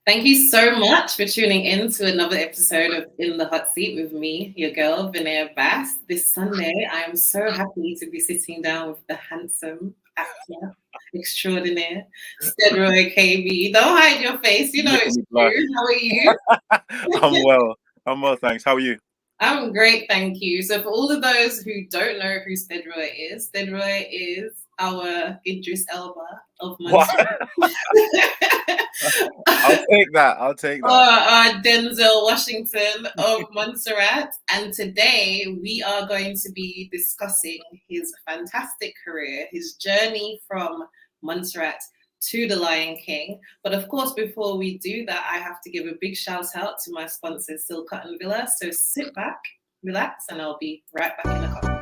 Thank you so much for tuning in to another episode of In the Hot Seat with me, your girl, Vinaya Bass. This Sunday, I am so happy to be sitting down with the handsome actor extraordinaire, Stedroy Cabey. Don't hide your face. You know Making it's me blush. true. How are you? I'm well. I'm well, thanks. How are you? I'm great, thank you. So for all of those who don't know who Stedroy is our Idris Elba of What? Montserrat. I'll take that. I'll take that. Denzel Washington of Montserrat. And today we are going to be discussing his fantastic career, his journey from Montserrat to the Lion King. But of course, before we do that, I have to give a big shout out to my sponsor, Silk Cotton Villa. So sit back, relax, and I'll be right back in a couple.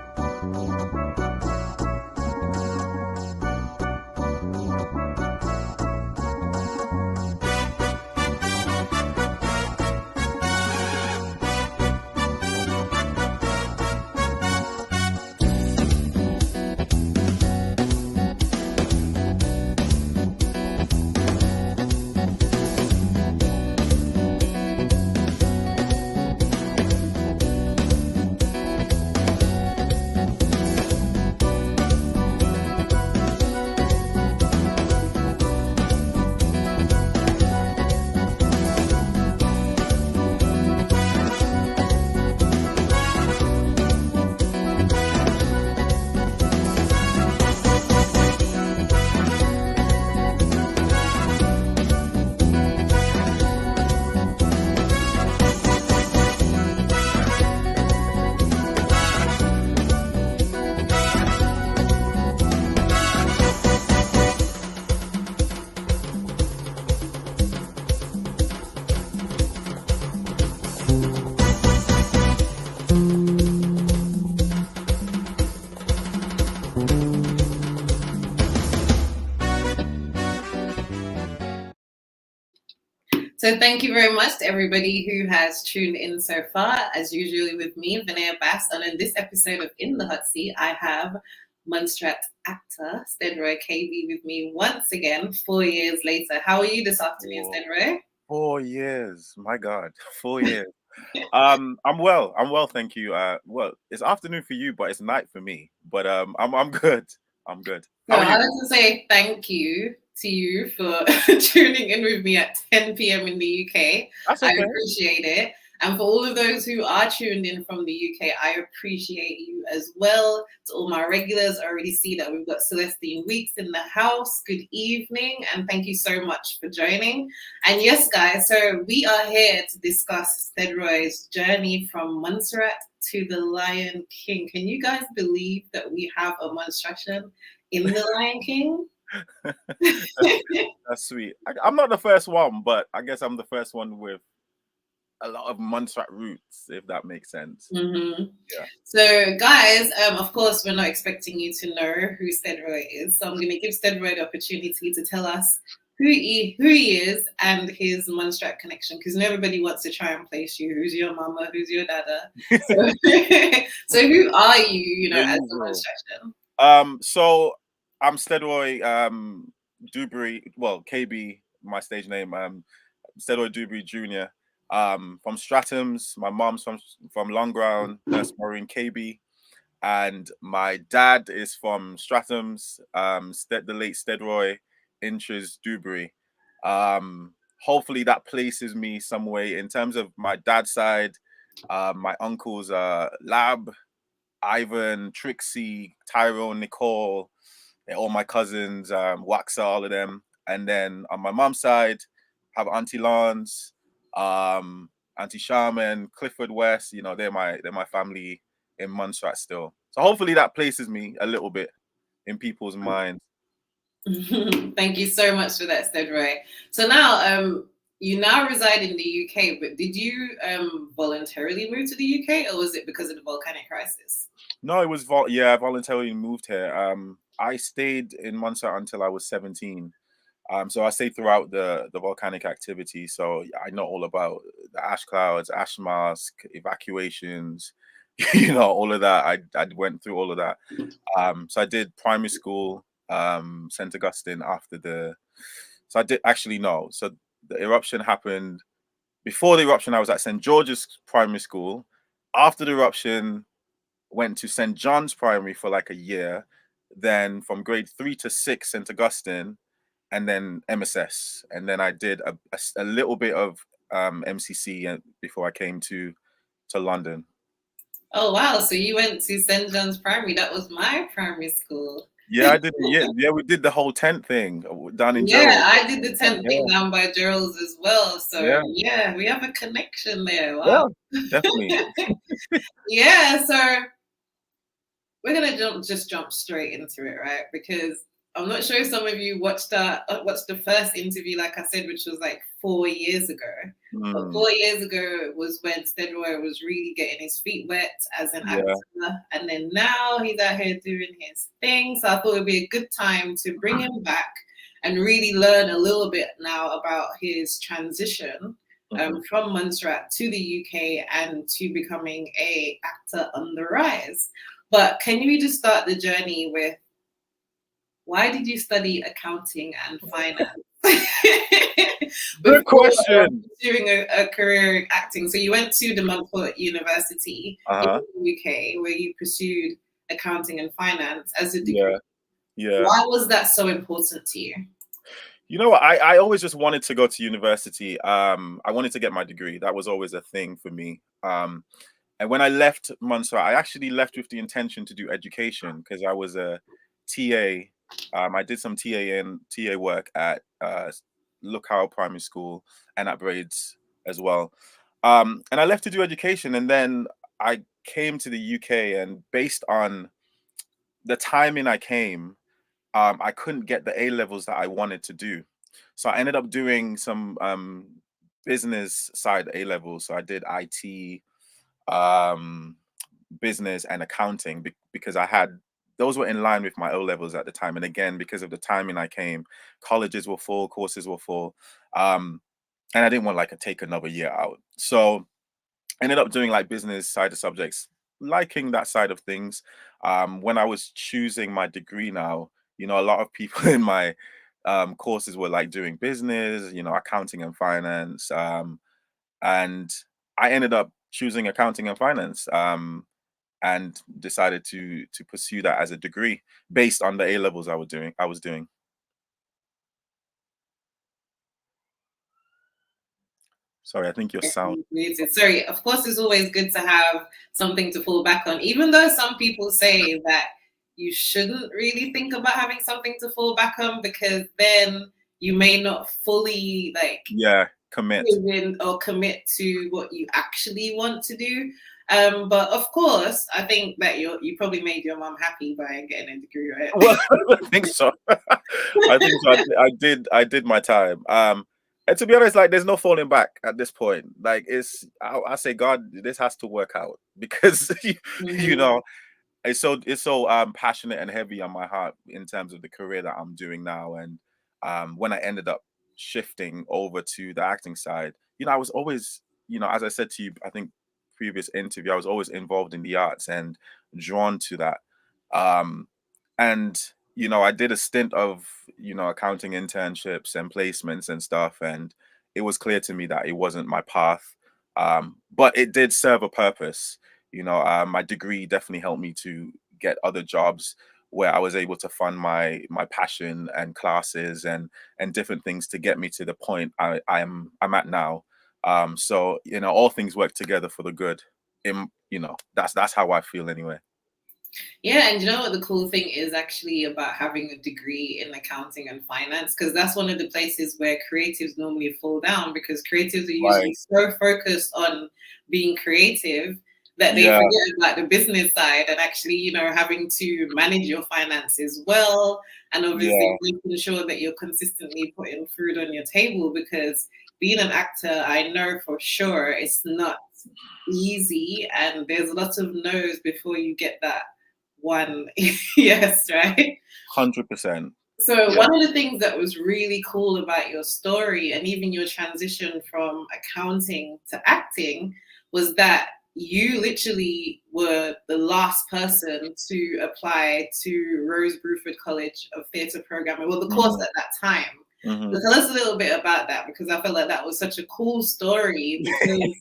So thank you very much to everybody who has tuned in so far. As usually with me, Vinaya Bass, and in this episode of In the Hot Seat, I have Montserrat actor Stedroy Cabey with me once again, 4 years later. How are you this afternoon, Stedroy? 4 years. My God, 4 years. I'm well. I'm well, thank you. Well, it's afternoon for you, but it's night for me. But I'm good. I'm good. So How are I you? like to say thank you to you for tuning in with me at 10 p.m. in the UK. That's I okay. appreciate it. And for all of those who are tuned in from the UK, I appreciate you as well. To all my regulars, I already see that we've got Celestine Weeks in the house. Good evening, and thank you so much for joining. And yes, guys, so we are here to discuss Stedroy's journey from Montserrat to the Lion King. Can you guys believe that we have a Montserratian in the Lion King? That's sweet. I'm not the first one, but I guess I'm the first one with a lot of Montserrat roots, if that makes sense. Mm-hmm. Yeah. So, guys, of course, we're not expecting you to know who Stedroy is. So I'm going to give Stedroy the opportunity to tell us who he is and his Montserrat connection, because everybody wants to try and place you. Who's your mama? Who's your dada? So who are you, as a Montserratian? So I'm Stedroy Dewberry, well, KB, my stage name, Stedroy Dewberry Jr. From Stratham's. My mom's from Longground, Nurse Maureen Cabey, and my dad is from Stratham's, the late Stedroy Intris Dewberry. Hopefully that places me some way in terms of my dad's side. My uncles are Lab, Ivan, Trixie, Tyrone, Nicole, all my cousins, Waxa, all of them. And then on my mom's side, have Auntie Lance, Auntie Sharman, Clifford West. They're my family in Montserrat still. So hopefully that places me a little bit in people's minds. Thank you so much for that, Stedroy. So now, you now reside in the UK, but did you voluntarily move to the UK, or was it because of the volcanic crisis? No, it was I voluntarily moved here. I stayed in Montserrat until I was 17. So I stayed throughout the volcanic activity. So I know all about the ash clouds, ash mask, evacuations, all of that. I went through all of that. So I did primary school, St. Augustine after so I did actually no. So The eruption happened. Before the eruption, I was at St. George's Primary School. After the eruption, went to St. John's Primary for like a year. Then from grade 3 to 6, St. Augustine, and then MSS. And then I did a little bit of MCC before I came to London. Oh wow! So you went to St. John's Primary. That was my primary school. Yeah, I did. Yeah, we did the whole tent thing down in Yeah, Gerald. I did the tent thing down by Gerald's as well. So yeah, we have a connection there. Wow. Yeah, definitely. Yeah, so we're gonna jump straight into it, right? Because I'm not sure if some of you watched the first interview, like I said, which was like 4 years ago. But 4 years ago was when Stedroy was really getting his feet wet as an actor, and then now he's out here doing his thing. So I thought it'd be a good time to bring him back and really learn a little bit now about his transition from Montserrat to the UK and to becoming a actor on the rise. But can you just start the journey with, why did you study accounting and finance? Good question. Doing a career in acting. So you went to the Montfort University in the UK, where you pursued accounting and finance as a degree. Yeah. Why was that so important to you? You know what? I always just wanted to go to university. I wanted to get my degree. That was always a thing for me. And when I left Montserrat, I actually left with the intention to do education because I was a TA. I did some TA work at Lookout Primary School and at Braids as well. And I left to do education, and then I came to the UK, and based on the timing I came, I couldn't get the A levels that I wanted to do. So I ended up doing some business side A levels. So I did IT, business and accounting because those were in line with my O levels at the time. And again, because of the timing I came, colleges were full, courses were full. And I didn't want to take another year out. So I ended up doing like business side of subjects, liking that side of things. When I was choosing my degree now, a lot of people in my courses were like doing business, accounting and finance. And I ended up choosing accounting and finance. And decided to pursue that as a degree based on the A levels I was doing. Sorry, I think your sound. Sorry, of course, it's always good to have something to fall back on, even though some people say that you shouldn't really think about having something to fall back on because then you may not fully commit to what you actually want to do. But of course, I think that you probably made your mom happy by getting a degree, right? Well, I think so. I think so. I did my time. And to be honest, there's no falling back at this point. I say, God, this has to work out because it's so passionate and heavy on my heart in terms of the career that I'm doing now. And when I ended up shifting over to the acting side, I was always, as I said to you, I think previous interview, I was always involved in the arts and drawn to that. And I did a stint of accounting internships and placements and stuff, and it was clear to me that it wasn't my path. But it did serve a purpose. My degree definitely helped me to get other jobs where I was able to fund my passion and classes and different things to get me to the point I'm at now. So all things work together for the good. That's how I feel anyway. Yeah, and you know what the cool thing is actually about having a degree in accounting and finance, because that's one of the places where creatives normally fall down, because creatives are usually so focused on being creative that they forget about the business side and actually, having to manage your finances well, and obviously making sure that you're consistently putting food on your table, because being an actor, I know for sure it's not easy, and there's lots of no's before you get that one yes, right? 100%. So one of the things that was really cool about your story and even your transition from accounting to acting was that you literally were the last person to apply to Rose Bruford College of Theatre Programming, well, the course at that time. Mm-hmm. So tell us a little bit about that, because I feel like that was such a cool story, because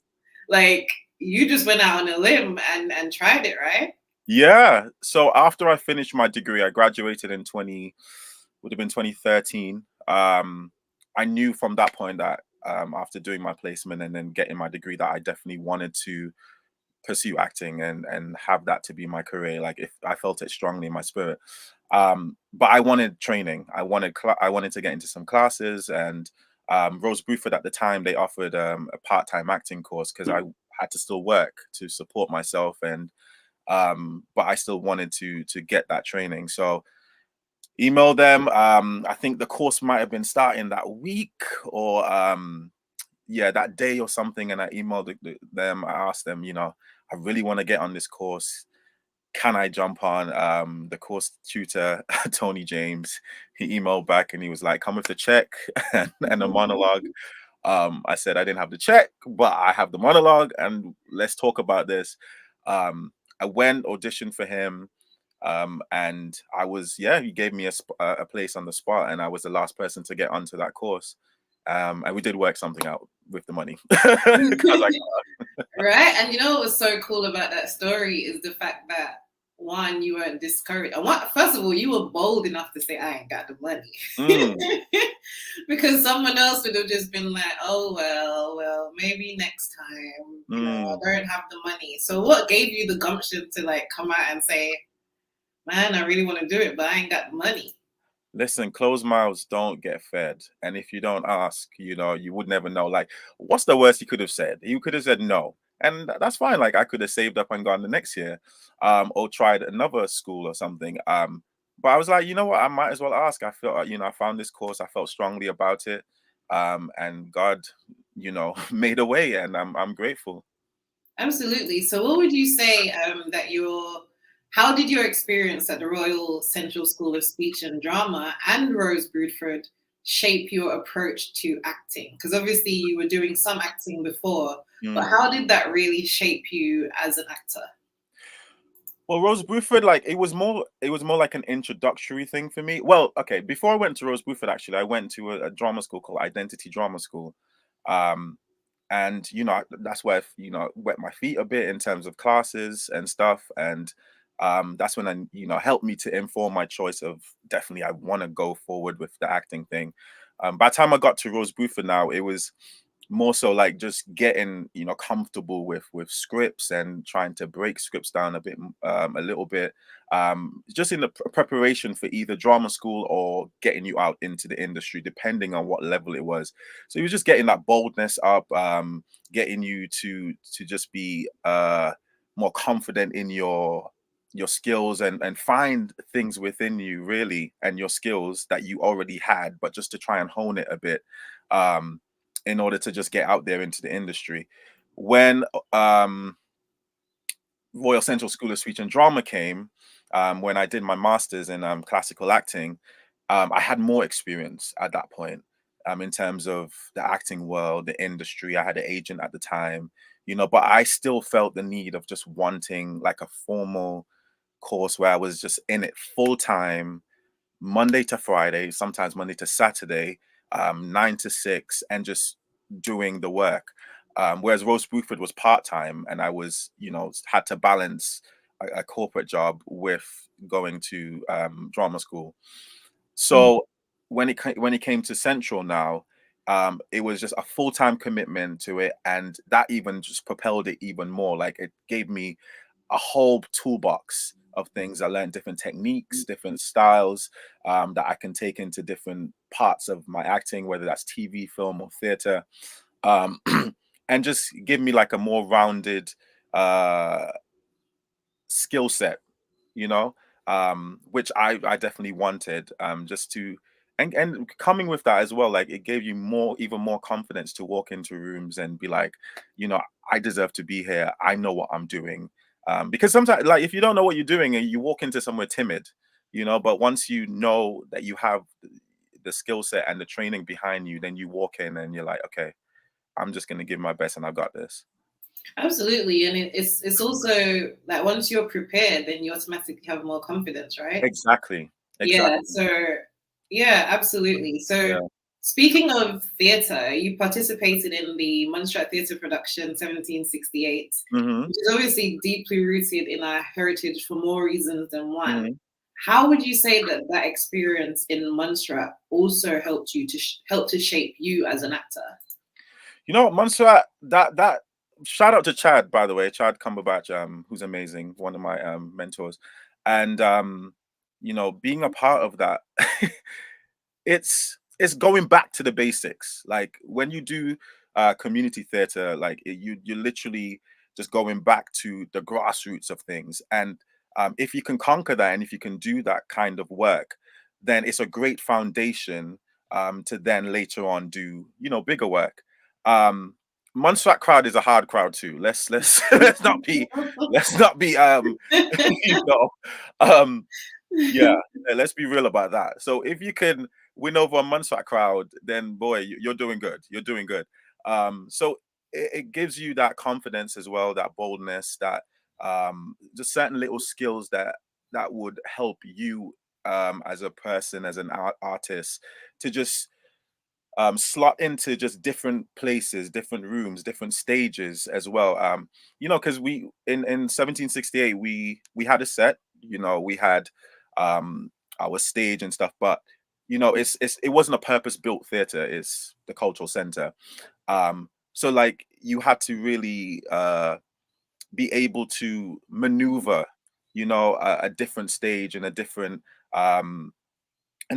like you just went out on a limb and tried it, right? Yeah. So after I finished my degree, I graduated in 20, would have been 2013. I knew from that point that after doing my placement and then getting my degree that I definitely wanted to pursue acting and have that to be my career. Like if I felt it strongly in my spirit. But I wanted training. I wanted to get into some classes, and Rose Bruford at the time they offered a part-time acting course because I had to still work to support myself, and but I still wanted to get that training. So emailed them. I think the course might have been starting that week or yeah, that day or something. And I emailed them. I asked them, you know, I really want to get on this course. Can I jump on? The course tutor, Tony James, he emailed back and he was like, come with the check and a monologue. I said I didn't have the check, but I have the monologue, and let's talk about this. I went auditioned for him, and I was he gave me a place on the spot, and I was the last person to get onto that course. And we did work something out with the money. Right. And you know what was so cool about that story is the fact that one, you weren't discouraged. And first of all, you were bold enough to say, I ain't got the money. Mm. Because someone else would have just been like, oh well, maybe next time. You know, I don't have the money. So what gave you the gumption to like come out and say, man, I really want to do it, but I ain't got the money? Listen, closed mouths don't get fed. And if you don't ask, you know, you would never know. Like, what's the worst he could have said? He could have said no. And that's fine. Like, I could have saved up and gone the next year, or tried another school or something. But I was like, you know what? I might as well ask. I felt, you know, I found this course. I felt strongly about it. And God, you know, made a way, and I'm grateful. Absolutely. So what would you say how did your experience at the Royal Central School of Speech and Drama and Rose Bruford shape your approach to acting? Because obviously you were doing some acting before, but how did that really shape you as an actor? Well, Rose Bruford, like it was more like an introductory thing for me. Well, okay, before I went to Rose Bruford, actually, I went to a drama school called Identity Drama School. Um, and you know, that's where you know, wet my feet a bit in terms of classes and stuff. And that's when I, you know, helped me to inform my choice of definitely I want to go forward with the acting thing. By the time I got to Rose Bruford now, it was more so like just getting, you know, comfortable with scripts and trying to break scripts down a little bit, just in the preparation for either drama school or getting you out into the industry, depending on what level it was. So you were just getting that boldness up, getting you to just be more confident in your skills and find things within you really and your skills that you already had, but just to try and hone it a bit, in order to just get out there into the industry. When Royal Central School of Speech and Drama came, when I did my master's in classical acting, I had more experience at that point, in terms of the acting world, the industry. I had an agent at the time, you know, but I still felt the need of just wanting like a formal course where I was just in it full time, Monday to Friday, sometimes Monday to Saturday, 9 to 6, and just doing the work. Whereas Rose Bruford was part time, and I was, you know, had to balance a corporate job with going to drama school. So when it came to Central now, it was just a full time commitment to it, and that even just propelled it even more. Like it gave me a whole toolbox of things. I learned different techniques, different styles, that I can take into different parts of my acting, whether that's TV, film, or theater, um, and just give me like a more rounded uh, skill set, you know, which I definitely wanted, just to. And coming with that as well, like it gave you even more confidence to walk into rooms and be like, you know, I deserve to be here. I know what I'm doing. Because sometimes, like, if you don't know what you're doing and you walk into somewhere timid, you know, but once you know that you have the skill set and the training behind you, then you walk in and you're like, okay, I'm just gonna give my best and I got this. Absolutely. And it's also like once you're prepared, then you automatically have more confidence, right? Exactly. Yeah. Exactly. So yeah, absolutely. So Yeah. Speaking of theatre, you participated in the Montserrat theatre production 1768, Mm-hmm. which is obviously deeply rooted in our heritage for more reasons than one. Mm-hmm. How would you say that that experience in Montserrat also helped you to help to shape you as an actor? You know, Montserrat, that shout out to Chad, by the way, Chad Cumberbatch, who's amazing, one of my mentors. And you know, being a part of that, it's going back to the basics. Like when you do community theater, like you're literally just going back to the grassroots of things. And if you can conquer that, and if you can do that kind of work, then it's a great foundation to then later on do, you know, bigger work. Montserrat crowd is a hard crowd too. Let's let's not be you know, um yeah, let's be real about that. So if you can win over a Montserrat crowd, then boy, you're doing good. You're doing good. So it gives you that confidence as well, that boldness, that just certain little skills that would help you as a person, as an artist, to just slot into just different places, different rooms, different stages as well. You know, because we in 1768 we had a set, you know, we had our stage and stuff, but you know, it wasn't a purpose built theater, it's the cultural center. So like you had to really be able to maneuver, you know, a different stage and a different and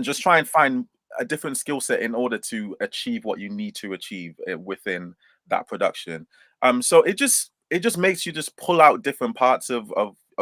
just try and find a different skill set in order to achieve what you need to achieve within that production. So it just makes you just pull out different parts of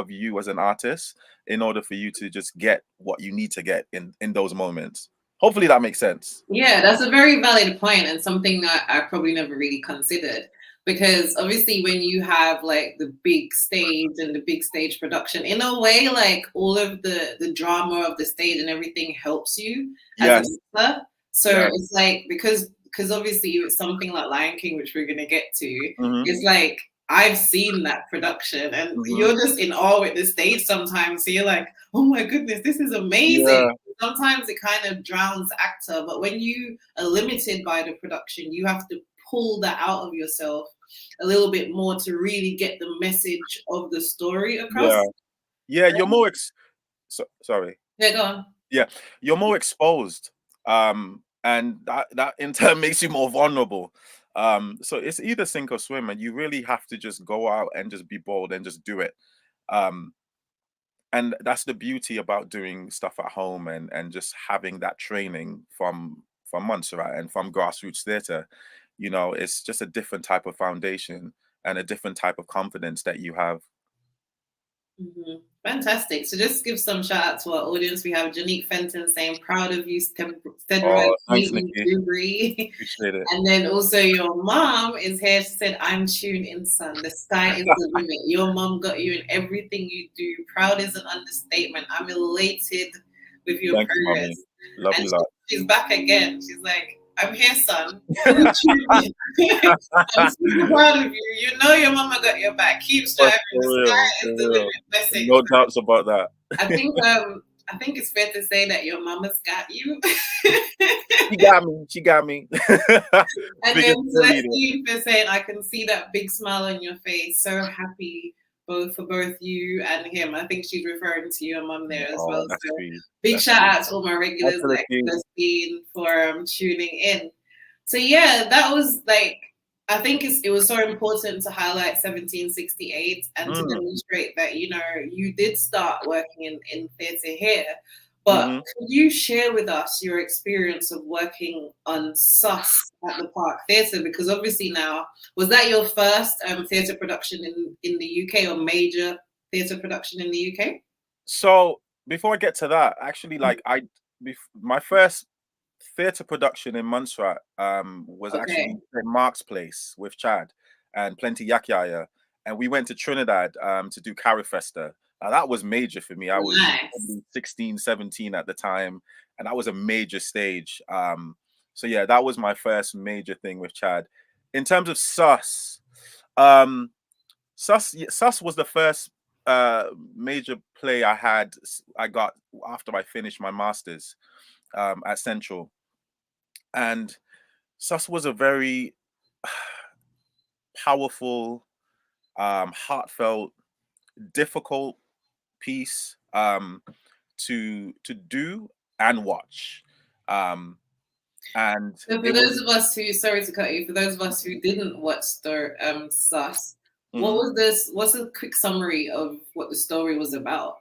you as an artist in order for you to just get what you need to get in those moments. Hopefully that makes sense. Yeah, that's a very valid point and something that I probably never really considered. Because obviously, when you have like the big stage and the big stage production, in a way, like all of the drama of the stage and everything helps you as an Yes. actor. So Yeah. it's like because obviously it's something like Lion King, which we're gonna get to. Hmm. It's like I've seen that production, and Hmm. you're just in awe with the stage sometimes. So you're like, oh my goodness, this is amazing. Yeah. Sometimes it kind of drowns actor, but when you are limited by the production, you have to pull that out of yourself a little bit more to really get the message of the story across. Yeah. Yeah. You're more sorry. Yeah, go on. Yeah, you're more exposed, and that in turn makes you more vulnerable. So it's either sink or swim, and you really have to just go out and just be bold and just do it. Um, and that's the beauty about doing stuff at home and just having that training from Montserrat and from grassroots theatre. You know, it's just a different type of foundation and a different type of confidence that you have. Mhm. Fantastic. So just give some shout out to our audience. We have Janique Fenton saying, proud of you, Stedroy Oh, thanks, Cabey, Nikki. Dubry. Appreciate it. And then also your mom is here. She said, I'm tuned in, son. The sky is the limit. Your mom got you in everything you do. Proud is an understatement. I'm elated with your Thank you, mommy. progress. Love And you, lot. she's back again. She's like, I'm here, son. Fully tuned in. I'm super proud of you. You know your mama got your back. Keep For striving. The real, sky is for the real. limit. Blessings. No doubts about that. I think it's fair to say that your mama's got you. She got me. She got me. And Biggest then cheerleader. Celestine for saying, I can see that big smile on your face. So happy both for both you and him. I think she's referring to your mum there as well. Oh, that's So sweet. big That's shout sweet. out to all my regulars like Celestine. Celestine for tuning in. So yeah, that was like I think it was so important to highlight 1768 and to Mm, demonstrate that you know you did start working in theatre here. But hmm. could you share with us your experience of working on Sus at the Park Theatre? Because obviously now, was that your first theatre production in the UK or major theatre production in the UK? So before I get to that, actually, like my first theatre production in Montserrat was actually Okay, in Mark's Place with Chad and Plenty Yakyaya. And we went to Trinidad to do Carifesta. Now that was major for me. I was nice. probably 16, 17 at the time, and that was a major stage. So yeah, that was my first major thing with Chad. In terms of um, Sus was the first major play I got after I finished my masters at Central. And Sus was a very powerful, heartfelt, difficult piece to do and watch. Um, and So for it was those of us who, sorry to cut you, for those of us who didn't watch the Sus, what mhm. was this? What's a quick summary of what the story was about?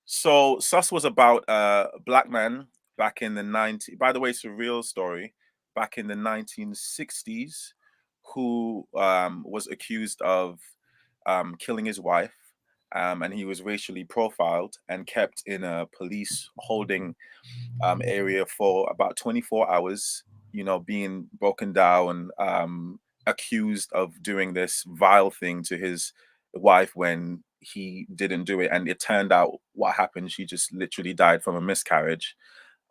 So Sus was about a black man back in the 90s. By the way, it's a real story. Back in the 1960s, who was accused of killing his wife, and he was racially profiled and kept in a police holding area for about 24 hours, you know, being broken down, accused of doing this vile thing to his wife when he didn't do it. And it turned out what happened, she just literally died from a miscarriage.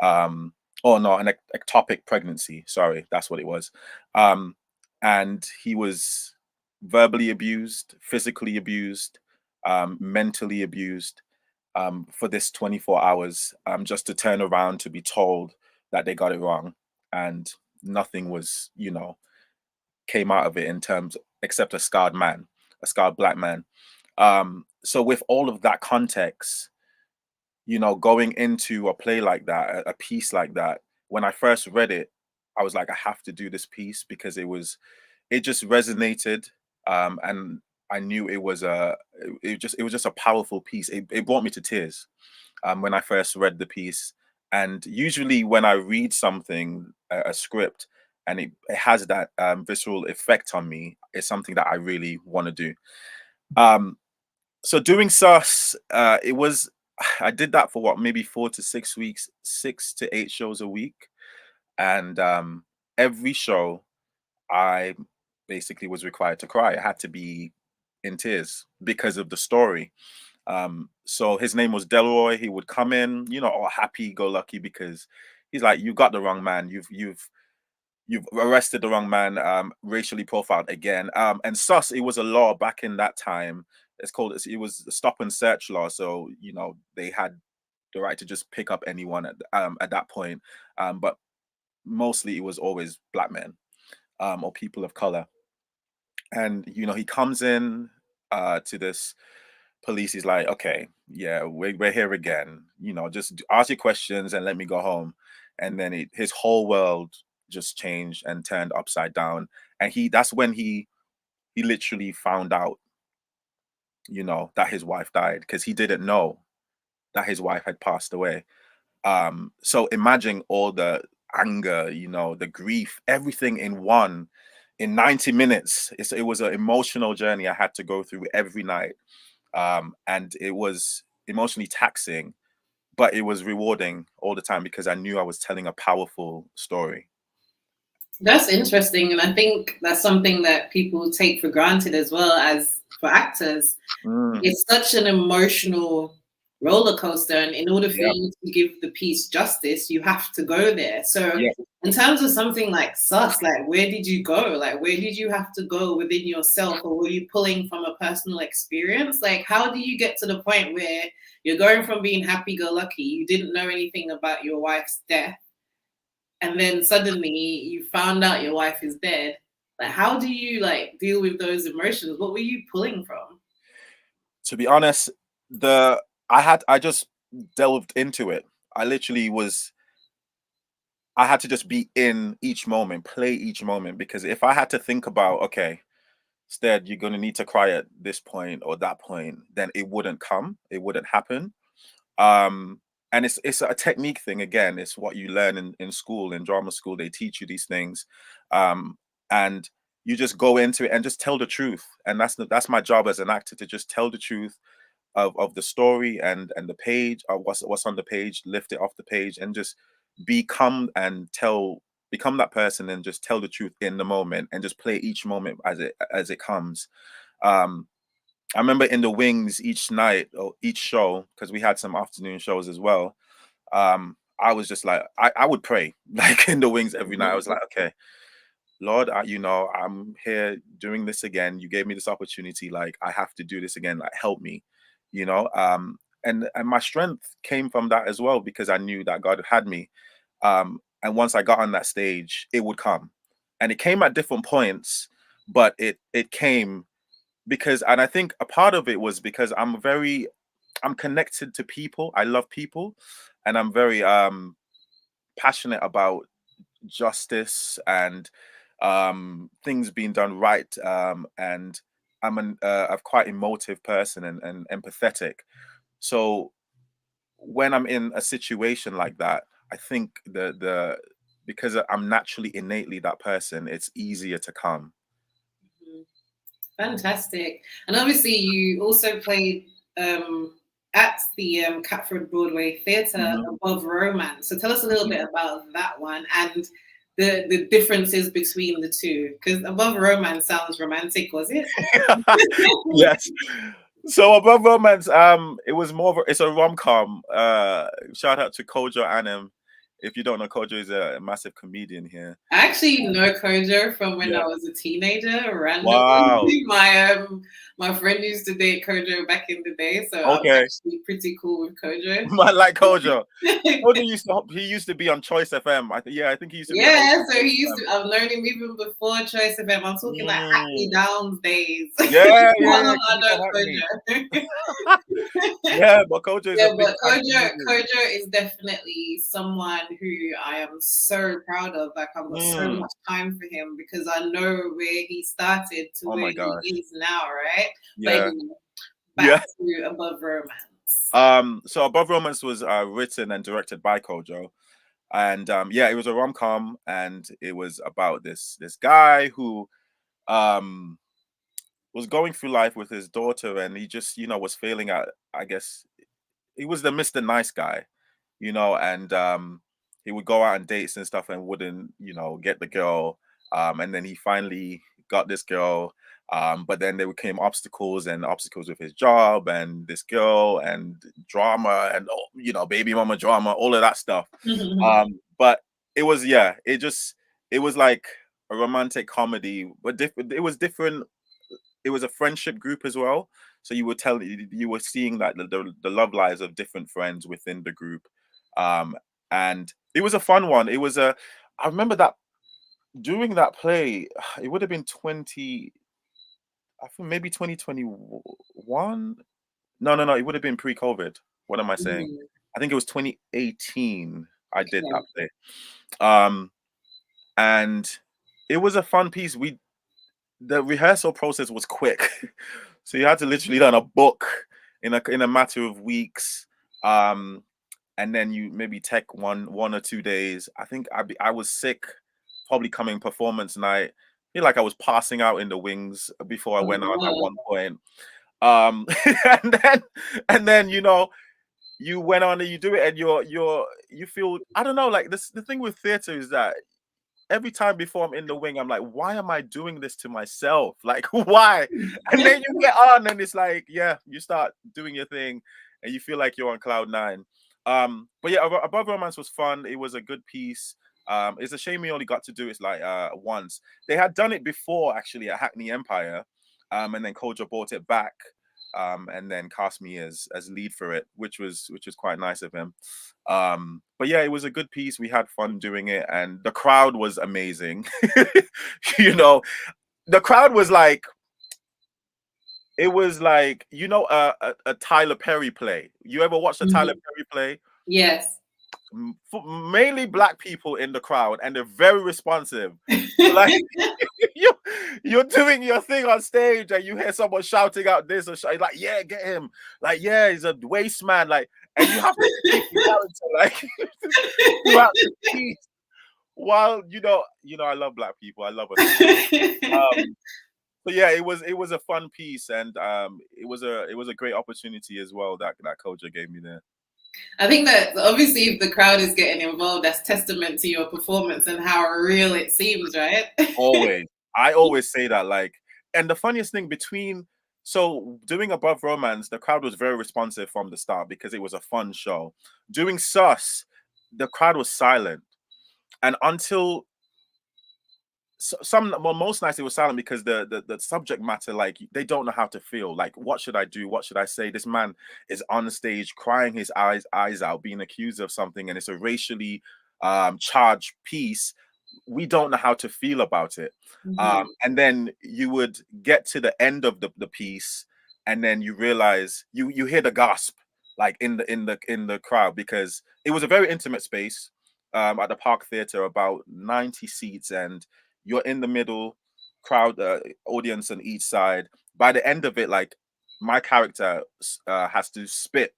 Um, oh no, an ectopic pregnancy. Sorry, that's what it was. Um, and he was verbally abused, physically abused, mentally abused, for this 24 hours, just to turn around to be told that they got it wrong, and nothing was, you know, came out of it in terms except a scarred man, a scarred black man. So with all of that context, you know, going into a play like that, a piece like that, when I first read it, I was like, I have to do this piece because it just resonated, and I knew it was it was just a powerful piece. It brought me to tears when I first read the piece. And usually when I read something, a script, and it has that visceral effect on me, it's something that I really want to do. Um, so doing Sus, it was, I did that for what, maybe 4 to 6 weeks, 6 to 8 shows a week. And every show I basically was required to cry. I had to be in tears because of the story. So his name was Delroy. He would come in, you know, all happy go lucky because he's like, "You got the wrong man. You've arrested the wrong man. Racially profiled again." And Sus, it was a law back in that time. It was a stop and search law. So you know they had the right to just pick up anyone at that point. But mostly it was always black men, or people of color. And you know he comes in to this police. He's like, okay, yeah, we're here again, you know, just ask your questions and let me go home. And then his whole world just changed and turned upside down. And that's when he literally found out, you know, that his wife died, because he didn't know that his wife had passed away. So imagine all the anger, you know, the grief, everything in 90 minutes. It was an emotional journey I had to go through every night. And it was emotionally taxing, but it was rewarding all the time because I knew I was telling a powerful story. That's interesting, and I think that's something that people take for granted as well as for actors. Mm, It's such an emotional roller coaster, and in order for yeah, you to give the piece justice, you have to go there. So, yeah. in terms of something like Sus, like where did you go? Like where did you have to go within yourself, or were you pulling from a personal experience? Like how do you get to the point where you're going from being happy-go-lucky, you didn't know anything about your wife's death, and then suddenly you found out your wife is dead? Like how do you like deal with those emotions? What were you pulling from? To be honest, I just delved into it. I literally was I had to just be in each moment, play each moment, because if I had to think about, okay, Stead, you're gonna need to cry at this point or that point, then it wouldn't come, it wouldn't happen. Um, and it's a technique thing again. It's what you learn in school, in drama school. They teach you these things, and you just go into it and just tell the truth. And that's my job as an actor, to just tell the truth of the story and the page, of what's on the page, lift it off the page, and just become that person and just tell the truth in the moment and just play each moment as it comes. Um, I remember in the wings each night or each show, because we had some afternoon shows as well. I was just like, I would pray like in the wings every night. I was like, okay, Lord, you know, I'm here doing this again. You gave me this opportunity. Like, I have to do this again. Like, help me, you know. And my strength came from that as well, because I knew that God had me. And once I got on that stage, it would come. And it came at different points, but it came because, and I think a part of it was because I'm connected to people. I love people, and I'm very passionate about justice and things being done right. And I'm a quite emotive person and empathetic. So when I'm in a situation like that, I think the because I'm naturally innately that person, it's easier to come. Fantastic. And obviously you also played at the Catford Broadway Theatre, Above Romance. So tell us a little bit about that one and the differences between the two. Because Above Romance sounds romantic, was it? Yes. So Above Romance, it was more of it's a rom-com. Shout out to Kojo Anem. If you don't know, Kojo is a massive comedian here. I actually know Kojo from when I was a teenager. Randomly, wow. My friend used to date Kojo back in the day, so okay. I'm actually pretty cool with Kojo. I like Kojo. He used to be on Choice FM. I think he used to be. Yeah, so he used to. I've known him even before Choice FM. I'm talking like Hackney Downs days. Yeah. Yeah, but Kojo is Kojo is definitely someone who I am so proud of. Like I've got so much time for him because I know where he started to where he is now, right? Yeah. But back to Above Romance. So Above Romance was written and directed by Kojo. And it was a rom-com, and it was about this guy who was going through life with his daughter, and he just, was failing at, I guess, he was the Mr. Nice guy, and he would go out on dates and stuff and wouldn't, get the girl. And then he finally got this girl. But then there came obstacles with his job and this girl and drama and, baby mama drama, all of that stuff. But it was, it was like a romantic comedy, but it was different. It was a friendship group as well. So you were seeing like the love lives of different friends within the group. And it was a fun one. I remember that during that play, it would have been I think maybe 2021. No, it would have been pre-COVID. What am I saying? I think it was 2018 I did that play. And it was a fun piece. The rehearsal process was quick. So you had to literally learn a book in a matter of weeks. And then you maybe take one or 2 days. I think I was sick, probably coming performance night. I feel like I was passing out in the wings before I went on at one point. And then you went on and you do it, and you feel, I don't know, like this. The thing with theater is that every time before I'm in the wing, I'm like, why am I doing this to myself? Like, why? And then you get on, and it's like, you start doing your thing, and you feel like you're on cloud nine. But yeah, Above Romance was fun. It was a good piece. It's a shame we only got to do it like once. They had done it before actually at Hackney Empire, and then Kojo brought it back, and then cast me as lead for it, which was quite nice of him. But yeah, it was a good piece. We had fun doing it, and the crowd was amazing. The crowd was like, it was like, a Tyler Perry play. You ever watched a Tyler Perry play? Yes. Mainly Black people in the crowd, and they're very responsive. Like you're doing your thing on stage, and you hear someone shouting out this or like, yeah, get him, like, yeah, he's a waste man, like, and you have to keep your character, like, throughout the piece. While I love Black people, I love it. So yeah, it was a fun piece, and it was a great opportunity as well that Kojo gave me there. I think that obviously if the crowd is getting involved, that's testament to your performance and how real it seems, right? Always. I always say that, like, and the funniest thing so doing Above Romance, the crowd was very responsive from the start because it was a fun show. Doing Sus, the crowd was silent. And until most nights it was silent because the subject matter, like, they don't know how to feel. Like, what should I do? What should I say? This man is on stage crying his eyes out, being accused of something, and it's a racially charged piece, we don't know how to feel about it. And then you would get to the end of the piece, and then you realize you hear the gasp like in the crowd, because it was a very intimate space at the Park Theatre, about 90 seats, and you're in the middle, crowd, audience on each side. By the end of it, like, my character has to spit,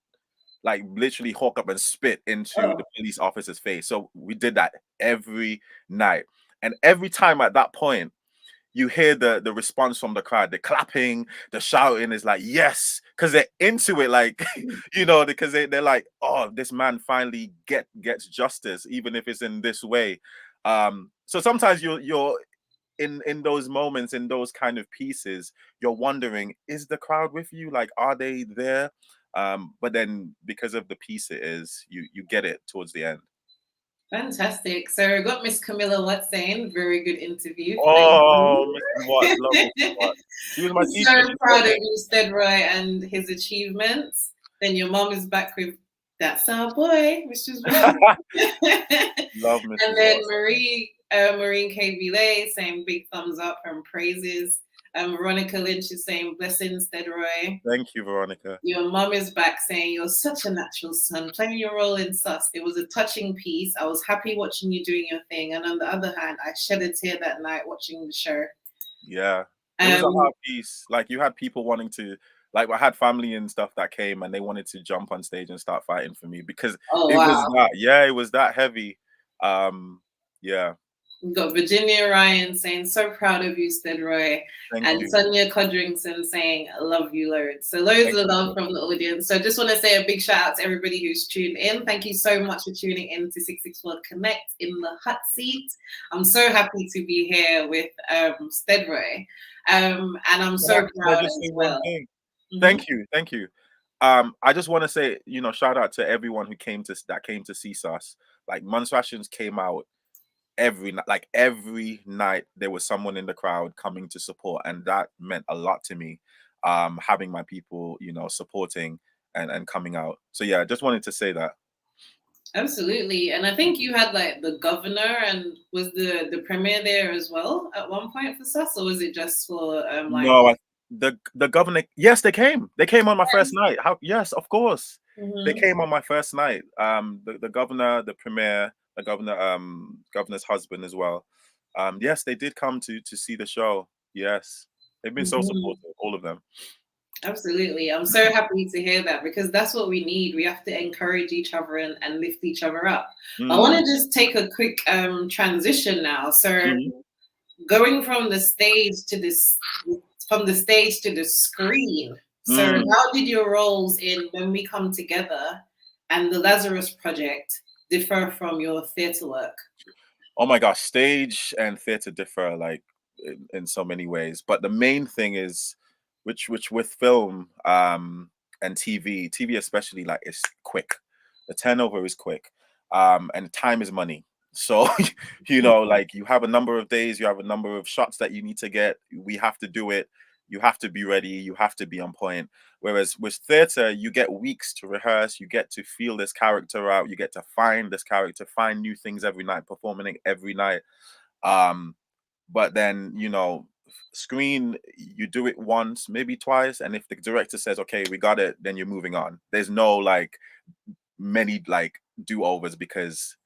like literally hawk up and spit into the police officer's face. So we did that every night. And every time at that point, you hear the response from the crowd, the clapping, the shouting is like, yes, because they're into it, like, because they're like, oh, this man finally gets justice, even if it's in this way. So sometimes you're in those moments, in those kind of pieces, you're wondering, is the crowd with you? Like, are they there? But then because of the piece it is, you get it towards the end. Fantastic. So I got Miss Camilla Watt saying, very good interview. Oh, Mr. Watt, love Mr. Watt. She was my teacher. So proud of you, Stedroy, and his achievements. Then your mom is back with, that's our boy, Mr. Love Mr. And then Watt. Maureen Cabey saying big thumbs up and praises. Veronica Lynch is saying blessings, Stedroy. Thank you, Veronica. Your mom is back saying you're such a natural son, playing your role in Sus. It was a touching piece. I was happy watching you doing your thing. And on the other hand, I shed a tear that night watching the show. Yeah. It was a hard piece. Like, you had people wanting to, like, I had family and stuff that came and they wanted to jump on stage and start fighting for me, because it was that heavy. Yeah. We've got Virginia Ryan saying, so proud of you, Stedroy. And you. Sonia Codrington saying, I love you loads. So loads of love from the audience. So I just want to say a big shout out to everybody who's tuned in. Thank you so much for tuning in to 664 Connect in the hot seat. I'm so happy to be here with Stedroy. And I'm so proud as well. Thank you. I just want to say, shout out to everyone who came to see us. Like, Montserratians came out every night. There was someone in the crowd coming to support, and that meant a lot to me, having my people supporting and coming out. So yeah, I just wanted to say that. Absolutely. And I think you had like the governor, and was the premier there as well at one point for Sus, or was it just for No, the governor, yes, they came on my first night. Yes, of course. They came on my first night. The governor, the premier, the governor's husband as well. Yes, they did come to see the show. Yes, they've been so supportive, all of them. Absolutely. I'm so happy to hear that, because that's what we need. We have to encourage each other and lift each other up. I want to just take a quick transition now. So going from the stage to the screen. So how did your roles in When We Come Together and the Lazarus Project differ from your theatre work? Oh my gosh, stage and theatre differ like in so many ways. But the main thing is, which with film and TV especially, like, it's quick. The turnover is quick, and time is money. So like, you have a number of days, you have a number of shots that you need to get. We have to do it. You have to be ready. You have to be on point. Whereas with theatre, you get weeks to rehearse. You get to feel this character out. You get to find this character, find new things every night, performing it every night. But then, screen, you do it once, maybe twice. And if the director says, okay, we got it, then you're moving on. There's no like many like do-overs, because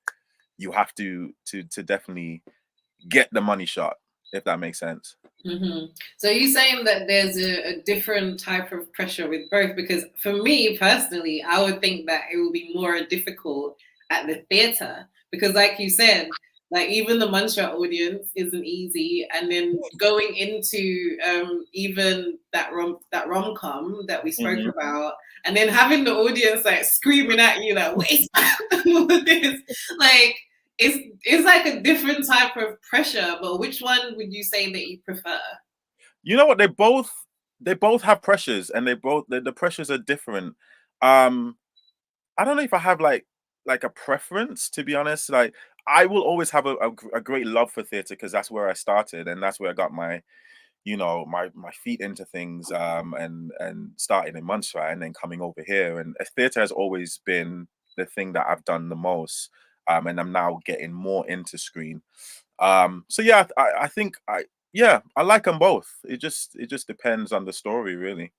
you have to definitely get the money shot, if that makes sense. So you're saying that there's a different type of pressure with both? Because for me personally, I would think that it would be more difficult at the theatre, because like you said, like, even the Montserrat audience isn't easy, and then going into even that rom-com that we spoke about, and then having the audience like screaming at you like, what is this? Like, it's like a different type of pressure. But which one would you say that you prefer? You know what? They both have pressures, and the pressures are different. I don't know if I have like a preference, to be honest. Like, I will always have a great love for theatre, because that's where I started, and that's where I got my my feet into things, and starting in Montserrat and then coming over here. And theatre has always been the thing that I've done the most. and I'm now getting more into screen. So yeah, I think I like them both. It just depends on the story, really.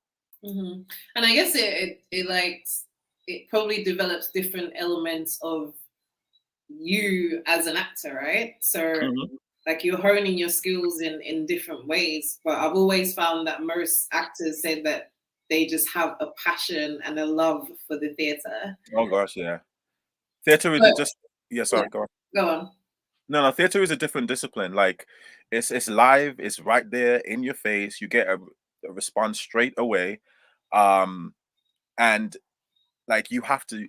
And I guess it probably develops different elements of you as an actor, right? So Mhm. like you're honing your skills in different ways. But I've always found that most actors say that they just have a passion and a love for the theater. Oh gosh, yeah. Theater is But just yeah. yeah, Sorry, go on. go on. No, theater is a different discipline. Like it's live, it's right there in your face. You get a response straight away. Um, and like you have to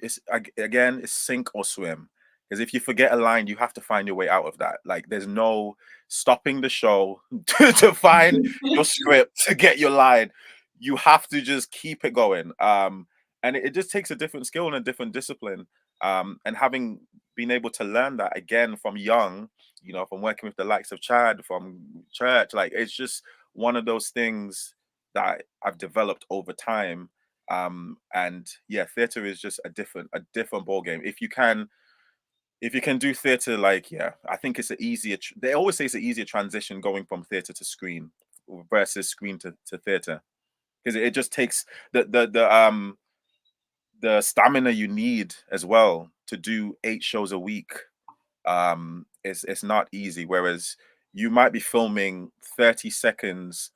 again, it's sink or swim. Because if you forget a line, you have to find your way out of that. Like there's no stopping the show to find your script to get your line. You have to just keep it going. And it just takes a different skill and a different discipline. And having been able to learn that again from young, from working with the likes of Chad from church, like it's just one of those things that I've developed over time. And yeah, theater is just a different ball game. If you can do theater, like, yeah, I think it's an easier they always say it's an easier transition going from theater to screen versus screen to theater, because it just takes the stamina you need as well to do 8 shows a week. It's not easy, whereas you might be filming 30 seconds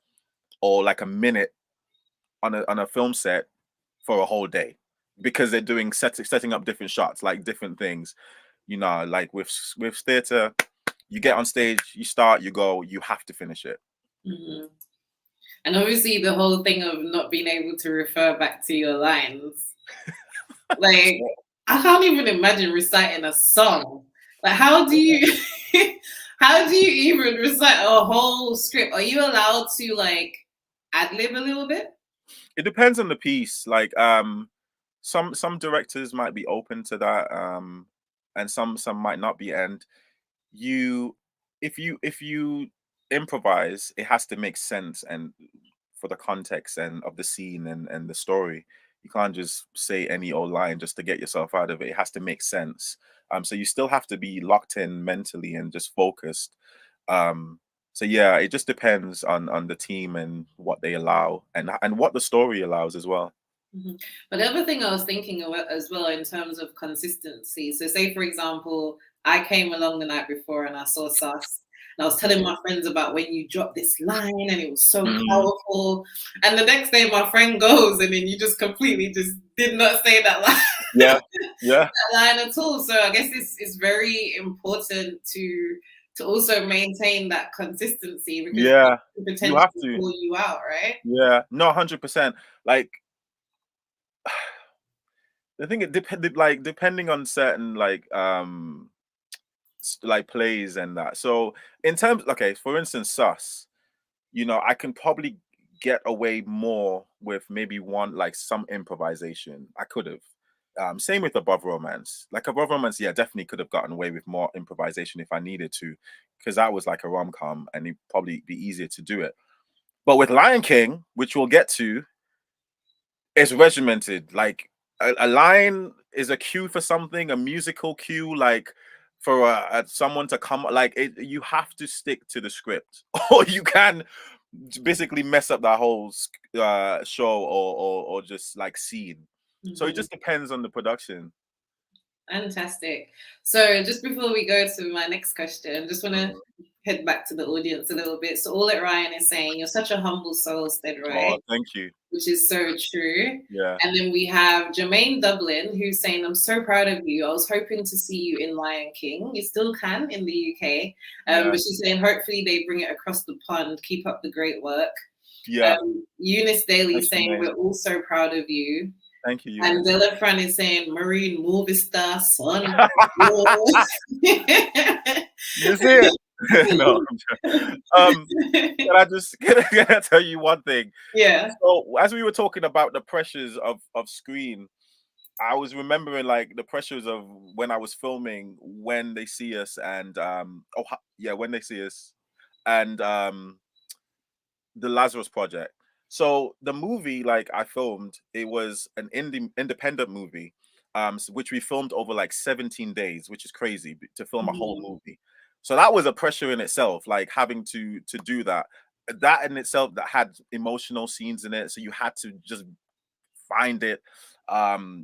or like a minute on a film set for a whole day, because they're doing setting up different shots, like different things. Like with theater, you get on stage, you start, you go, you have to finish it. Mhm. And obviously, the whole thing of not being able to refer back to your lines. Like, I can't even imagine reciting a song. Like, how do you, how do you even recite a whole script? Are you allowed to like ad lib a little bit? It depends on the piece. Like some directors might be open to that, and some might not be. And you if you improvise, it has to make sense and for the context and of the scene and the story. You can't just say any old line just to get yourself out of it. It has to make sense. So you still have to be locked in mentally and just focused. um so yeah, it just depends on the team and what they allow, and what the story allows as well. But the other thing I was thinking of as well in terms of consistency. So, say for example, I came along the night before and I saw Sus, and I was telling my friends about when you dropped this line and it was so Mhm. powerful. And the next day, my friend goes and then you just completely just did not say that line, Yeah, yeah, that line at all. So, I guess it's very important to also maintain that consistency because it yeah. could You have potentially to. pull you out, right? Yeah, no, 100%. Like the thing, it depended, like depending on certain like plays and that. So in terms, okay, for instance, Sus, I can probably get away more with maybe one, like some improvisation. I could have. Same with Above Romance. Like Above Romance, yeah, definitely could have gotten away with more improvisation if I needed to, because that was like a rom-com and it'd probably be easier to do it. But with Lion King, which we'll get to, it's regimented. Like a line is a cue for something, a musical cue, like for someone to come. Like you have to stick to the script, or you can basically mess up that whole show, or just like scene. So it Mhm. just depends on the production. Fantastic. So, just before we go to my next question, just want to Mhm. head back to the audience a little bit. So, all that Ryan is saying, you're such a humble soul, Oh, Stedroy, thank you. which is so true. Yeah, And then we have Jermaine Dublin, who's saying, I'm so proud of you. I was hoping to see you in Lion King. You still can in the UK. yeah, But she's saying, hopefully, they bring it across the pond. Keep up the great work. yeah. Eunice Daly Thanks, saying, Jermaine. we're all so proud of you. Thank you, And Eunice. Della Fran is saying Marine movie star son. Yeah. You see it? No, I'm joking. Can I tell you one thing? Yeah. So as we were talking about the pressures of screen, I was remembering like the pressures of when I was filming When They See Us, and yeah, When They See Us, and the Lazarus Project. So the movie, like I filmed, it was an independent movie. which we filmed over like 17 days, which is crazy to film a whole movie. So that was a pressure in itself, like having to do that. That in itself that had emotional scenes in it, so you had to just find it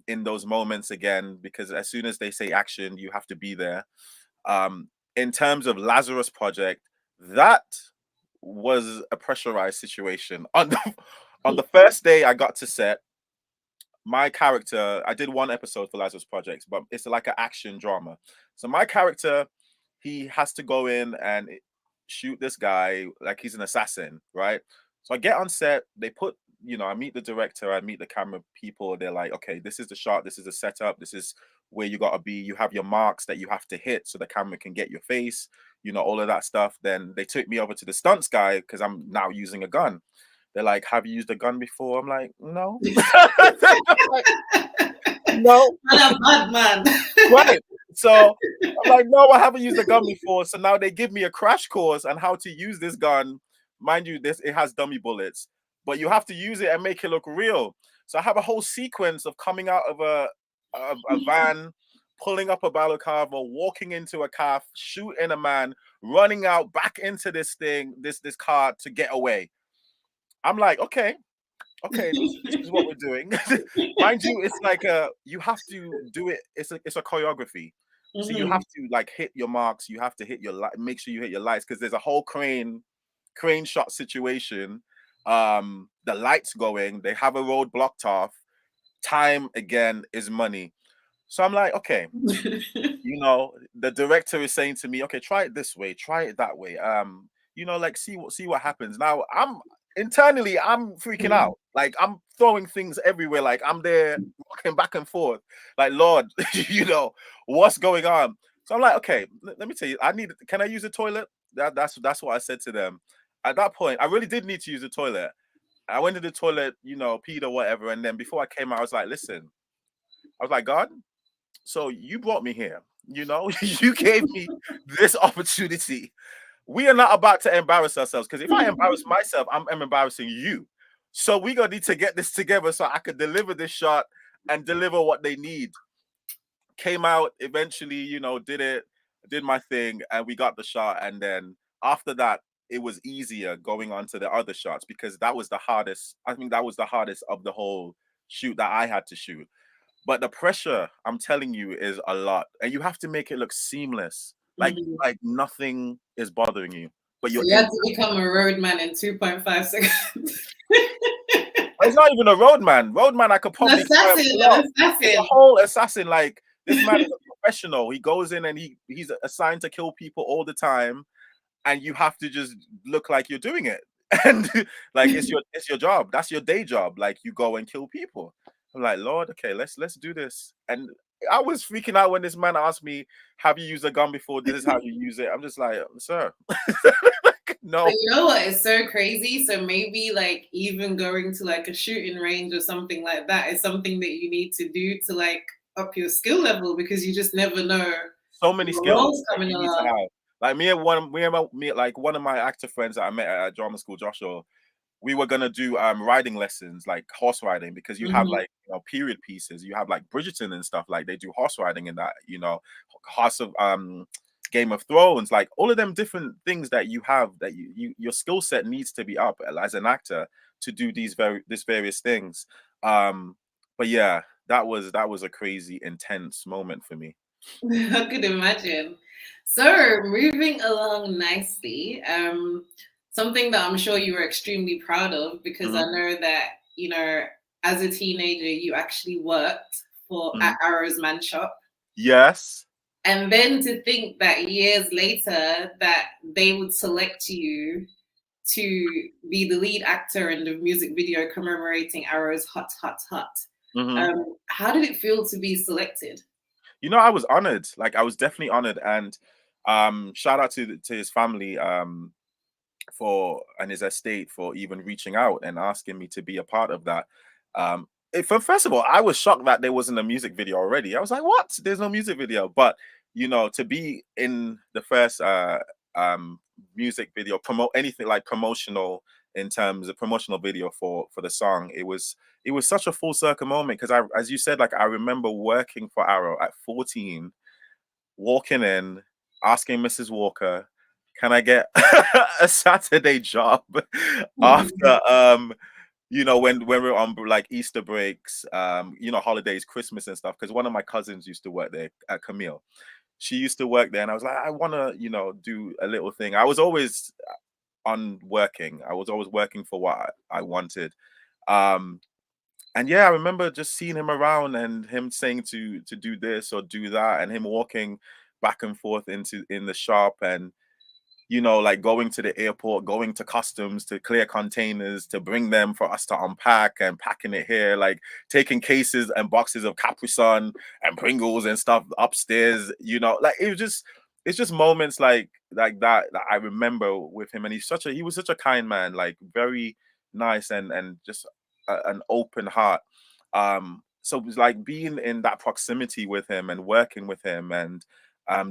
in those moments again, because as soon as they say action, you have to be there. In terms of Lazarus Project, that was a pressurized situation. On the first day I got to set, my character, I did one episode for Lazarus Project, but it's like an action drama. So my character, he has to go in and shoot this guy like he's an assassin, right? So I get on set, they put, I meet the director, I meet the camera people. They're like, okay, this is the shot, this is the setup, this is where you gotta be. You have your marks that you have to hit so the camera can get your face, all of that stuff. Then they took me over to the stunts guy because I'm now using a gun. They're like, have you used a gun before? I'm like, no. Like, no. I'm a bad man. Right. So I'm like, no, I haven't used a gun before. So now they give me a crash course on how to use this gun. Mind you, it has dummy bullets, but you have to use it and make it look real. So I have a whole sequence of coming out of a van, pulling up a balaclava, walking into a car, shooting a man, running out back into this car to get away. I'm like, okay, this is what we're doing. Mind you, it's like you have to do it. It's a choreography. So you have to like hit your marks. You have to hit your light. Make sure you hit your lights because there's a whole crane shot situation. The lights going. They have a road blocked off. Time again is money. So I'm like, okay, the director is saying to me, okay, try it this way, try it that way. Like see what happens. Now I'm internally freaking out. Like I'm throwing things everywhere. Like I'm there walking back and forth. Like, Lord, what's going on? So I'm like, okay, let me tell you, can I use the toilet? That's what I said to them. At that point, I really did need to use the toilet. I went to the toilet, peed or whatever. And then before I came out, I was like, listen, I was like, God, so you brought me here, you gave me this opportunity. We are not about to embarrass ourselves, because if I embarrass myself, I'm embarrassing you. So we're gonna need to get this together so I could deliver this shot and deliver what they need. Came out eventually, did my thing, and we got the shot. And then after that, it was easier going on to the other shots, because that was the hardest. I think that was the hardest of the whole shoot that I had to shoot. But the pressure, I'm telling you, is a lot, and you have to make it look seamless, like nothing is bothering you. But you had to become a roadman in 2.5 seconds. It's not even a roadman. Roadman, I could probably assassin. It's a whole assassin. Like, this man is a professional. He goes in and he's assigned to kill people all the time, and you have to just look like you're doing it. And like it's your job. That's your day job. Like, you go and kill people. I'm like, Lord, okay, let's do this. And I was freaking out when this man asked me, have you used a gun before? This is how you use it. I'm just like, sir. No. But you know what? It's so crazy. So maybe like even going to like a shooting range or something like that is something that you need to do to like up your skill level, because you just never know. So many skills coming you need to have. Like one of my actor friends that I met at drama school, Joshua, we were gonna do riding lessons, like horse riding, because you have like period pieces. You have like Bridgerton and stuff, like they do horse riding in that, House of Game of Thrones, like all of them different things that you have, that your skill set needs to be up as an actor to do these various things. But yeah, that was a crazy intense moment for me. I could imagine. So moving along nicely, something that I'm sure you were extremely proud of, because I know that, as a teenager, you actually worked at Arrow's Man Shop. Yes. And then to think that years later that they would select you to be the lead actor in the music video commemorating Arrow's Hot, Hot, Hot. How did it feel to be selected? I was honored. Like, I was definitely honored. And shout out to his family and his estate for even reaching out and asking me to be a part of that. First of all, I was shocked that there wasn't a music video already. I was like, what? There's no music video. But, to be in the first music video, promote anything like promotional in terms of promotional video for the song. It was such a full circle moment because as you said, like I remember working for Arrow at 14, walking in, asking Mrs. Walker, can I get a Saturday job after when we were on like Easter breaks, holidays, Christmas and stuff, because one of my cousins used to work there, Camille. She used to work there, and I was like, I want to, do a little thing. I was always working. I was always working for what I wanted. And yeah, I remember just seeing him around and him saying to do this or do that, and him walking back and forth in the shop, and like going to the airport, going to customs to clear containers, to bring them for us to unpack and packing it here, like taking cases and boxes of Capri Sun and Pringles and stuff upstairs, like it's just moments like that I remember with him. And he was such a kind man, like very nice and just an open heart. So it was like being in that proximity with him and working with him, and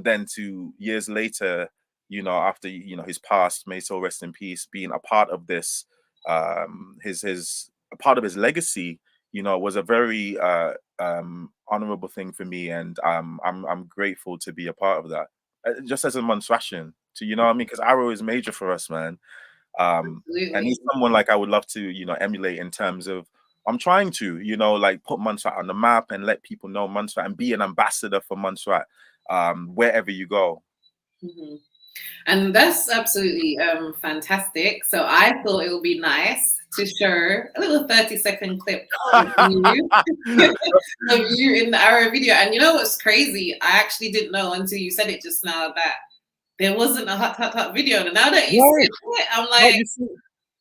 then 2 years later, after his past, may so rest in peace, being a part of this, his a part of his legacy, was a very honorable thing for me, and I'm grateful to be a part of that. Just as a Montserratian, to what I mean, because Arrow is major for us, man. And he's someone like I would love to, emulate in terms of I'm trying to, like put Montserrat on the map and let people know Montserrat and be an ambassador for Montserrat wherever you go. Mm-hmm. And that's absolutely fantastic. So I thought it would be nice to show a little 30-second clip of you, of you in the Arrow video. And you know what's crazy? I actually didn't know until you said it just now that there wasn't a hot, hot, hot video. And now that you said it, I'm like,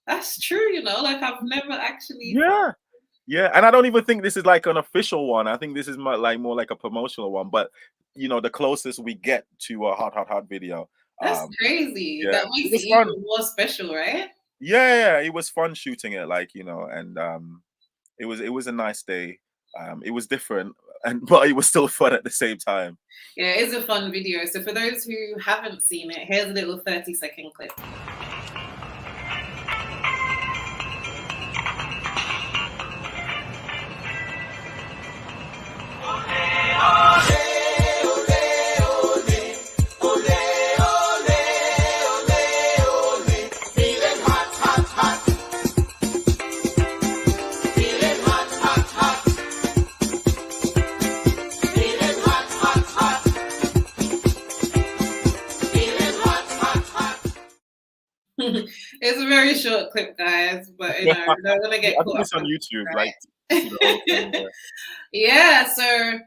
that's true, like I've never actually. Yeah. And I don't even think this is like an official one. I think this is more like a promotional one. But, the closest we get to a hot, hot, hot video. That's crazy. Yeah. That makes it even more special, right? Yeah, it was fun shooting it, like, and it was a nice day. It was different, but it was still fun at the same time. Yeah, it's a fun video. So for those who haven't seen it, here's a little 30-second clip. It's a very short clip, guys, but they're gonna get caught up. It's on YouTube, right? Yeah, so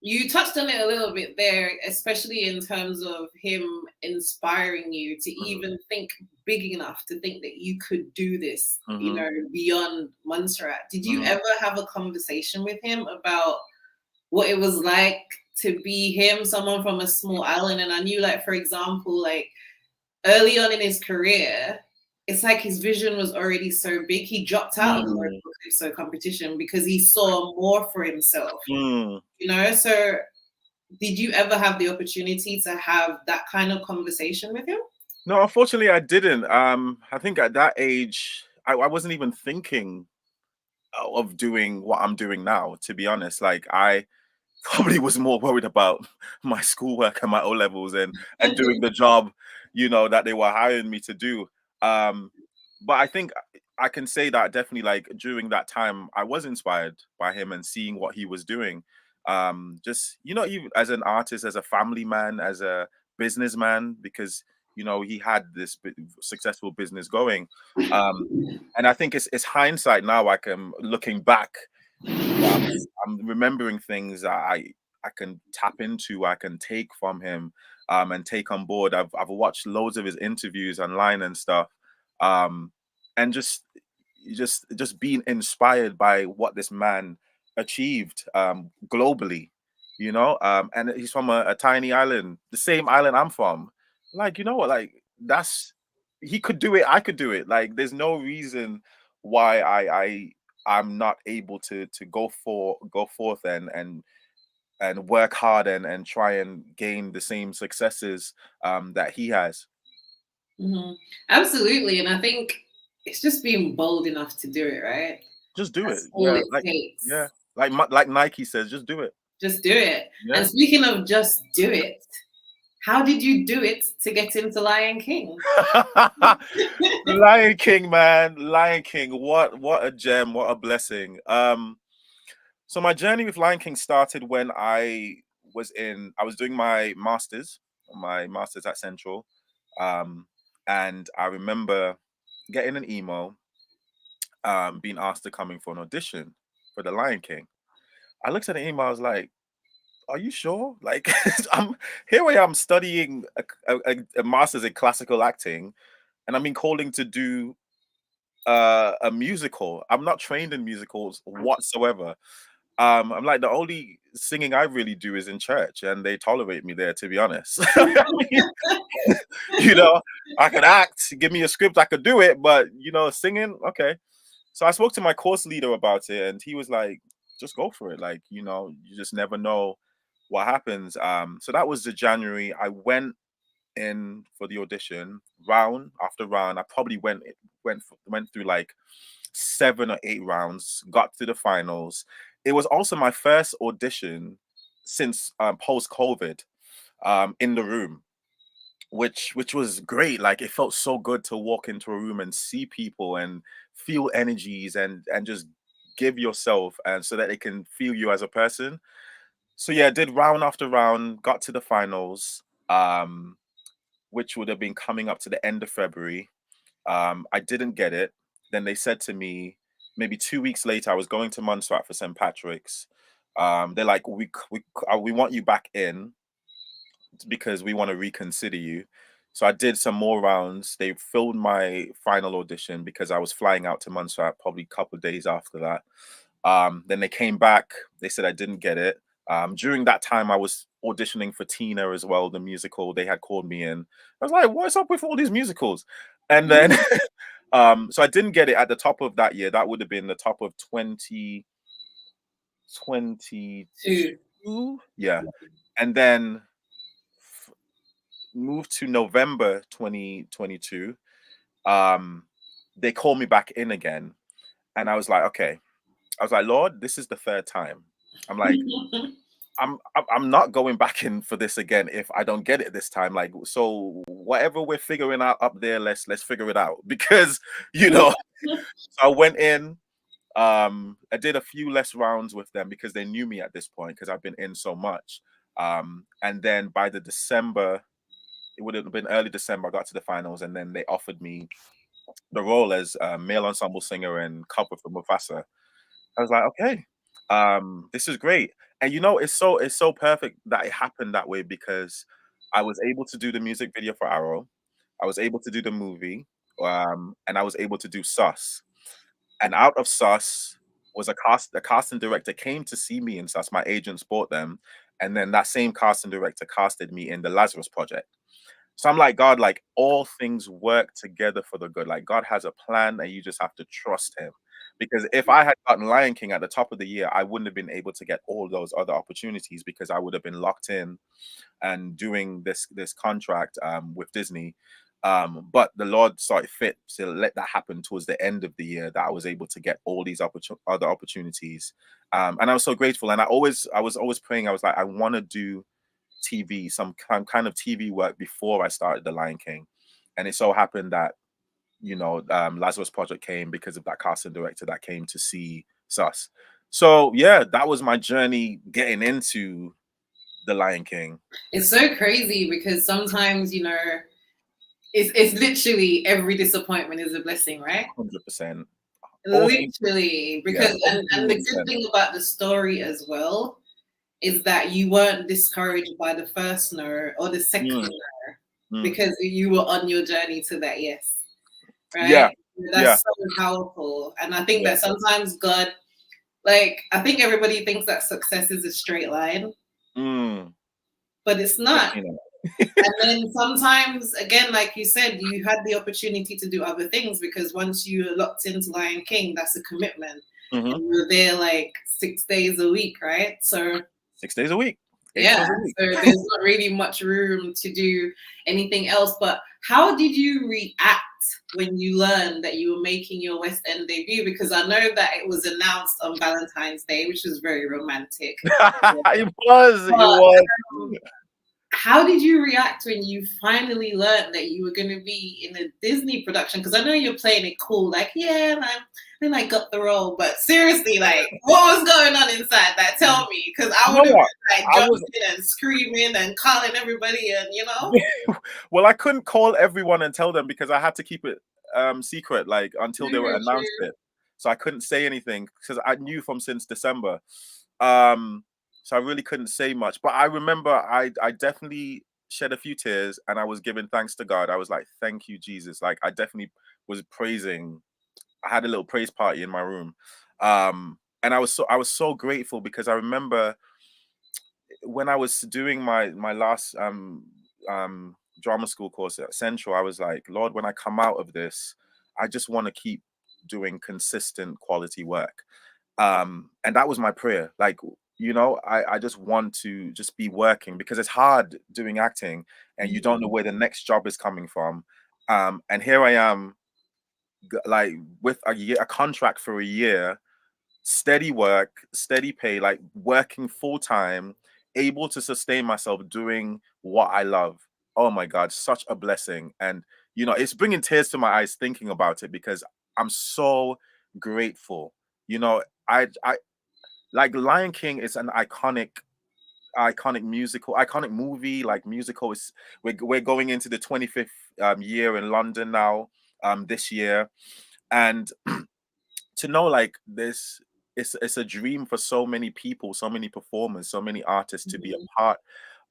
you touched on it a little bit there, especially in terms of him inspiring you to even think big enough to think that you could do this, beyond Montserrat. Did you ever have a conversation with him about what it was like to be him, someone from a small island? And I knew, like, for example, like early on in his career, it's like his vision was already so big. He dropped out of the Calypso competition because he saw more for himself. So did you ever have the opportunity to have that kind of conversation with him? No, unfortunately, I didn't. I think at that age, I wasn't even thinking of doing what I'm doing now, to be honest. Like, I probably was more worried about my schoolwork and my O levels and doing the job, that they were hiring me to do. But I think I can say that definitely, like, during that time, I was inspired by him and seeing what he was doing. Just, even as an artist, as a family man, as a businessman, because, he had this successful business going. And I think it's hindsight now. Looking back, I'm remembering things that I can tap into, I can take from him, and take on board. I've watched loads of his interviews online and stuff, and just being inspired by what this man achieved globally, and he's from a tiny island, the same island I'm from. Like, like, he could do it, I could do it. Like, there's no reason why I'm not able to go forth and work hard and try and gain the same successes that he has. Absolutely. And I think it's just being bold enough to do it, right? Just do it. That's all Yeah, it takes. like Nike says, just do it. Just do it. Yeah. And speaking of just do it, how did you do it to get into Lion King? Lion King, man. Lion King. What a gem, what a blessing. So my journey with Lion King started when I was doing my master's at Central. And I remember getting an email being asked to come in for an audition for the Lion King. I looked at the email, I was like, are you sure? Like, I'm here I am studying a master's in classical acting, and I'm being calling to do a musical. I'm not trained in musicals whatsoever. I'm like, the only singing I really do is in church, and they tolerate me there, to be honest. I mean, you know, I could act, give me a script, I could do it, but singing, okay. So I spoke to my course leader about it, and he was like, just go for it. Like, you just never know what happens. So that was the January. I went in for the audition, round after round. I probably went through like 7 or 8 rounds, got to the finals. It was also my first audition since post-COVID in the room, which was great. Like, it felt so good to walk into a room and see people and feel energies and just give yourself, and so that they can feel you as a person. So yeah, I did round after round, got to the finals, which would have been coming up to the end of February. I didn't get it. Then they said to me, maybe 2 weeks later, I was going to Montserrat for St. Patrick's. They're like, we want you back in because we want to reconsider you. So I did some more rounds. They filled my final audition because I was flying out to Montserrat probably a couple of days after that. Then they came back. They said I didn't get it. During that time, I was auditioning for Tina as well, the musical. They had called me in. I was like, what's up with all these musicals? And then, so I didn't get it at the top of that year. That would have been the top of 2022. Yeah. And then moved to November 2022. They called me back in again. And I was like, okay. I was like, Lord, this is the 3rd time. I'm like, I'm not going back in for this again if I don't get it this time. Like, so whatever we're figuring out up there, let's figure it out, because so I went in. I did a few less rounds with them because they knew me at this point because I've been in so much. And then by the December, it would have been early December, I got to the finals, and then they offered me the role as male ensemble singer and cover for Mufasa. I was like, okay, this is great. And it's so perfect that it happened that way, because I was able to do the music video for Arrow, I was able to do the movie, and I was able to do Sus. And out of Sus was the casting director came to see me in Sus. My agents bought them, and then that same casting director casted me in the Lazarus Project. So I'm like, God, like, all things work together for the good. Like, God has a plan, and you just have to trust him. Because if I had gotten Lion King at the top of the year, I wouldn't have been able to get all those other opportunities, because I would have been locked in and doing this contract with Disney. But the Lord saw it fit to let that happen towards the end of the year, that I was able to get all these other opportunities. And I was so grateful. And I was always praying. I was like, I want to do TV, some kind of TV work before I started the Lion King. And it so happened that Lazarus Project came because of that casting director that came to see Sus. So yeah, that was my journey getting into the Lion King. It's so crazy because sometimes it's literally every disappointment is a blessing, right? 100%. Literally, because Yeah, and the good thing about the story as well is that you weren't discouraged by the first no or the second no, because you were on your journey to that yes, right? Yeah, that's so powerful. And I think that sometimes God, like, I think everybody thinks that success is a straight line, but it's not. And then sometimes, again, like you said, you had the opportunity to do other things, because once you're locked into Lion King, that's a commitment. And you're there like 6 days a week, right? So 6 days a week. Yeah, so there's not really much room to do anything else. But how did you react when you learned that you were making your West End debut? Because I know that it was announced on Valentine's Day, which was very romantic. It was. How did you react when you finally learned that you were going to be in a Disney production? Because I know you're playing it cool, like, yeah, man, then I got the role. But seriously, like, what was going on inside that? Tell me, because I would have been like jumping and screaming and calling everybody, and you know. Well, I couldn't call everyone and tell them because I had to keep it secret, like until they were announced it. So I couldn't say anything because I knew from since December. So I really couldn't say much, but I remember I definitely shed a few tears and I was giving thanks to God. I was like, thank you, Jesus. Like I definitely was praising. I had a little praise party in my room. And I was so grateful because I remember when I was doing my last drama school course at Central, I was like, Lord, when I come out of this, I just want to keep doing consistent quality work. And that was my prayer. Like, you know, I just want to just be working because it's hard doing acting and you don't know where the next job is coming from. And here I am, like with a contract for a year, steady work, steady pay, like working full time, able to sustain myself doing what I love. Oh my God, such a blessing. And, you know, it's bringing tears to my eyes thinking about it because I'm so grateful. You know, I like Lion King is an iconic musical, iconic movie. Like musical is we're going into the 25th year in London now, this year, and to know like this, it's a dream for so many people, so many performers, so many artists to be a part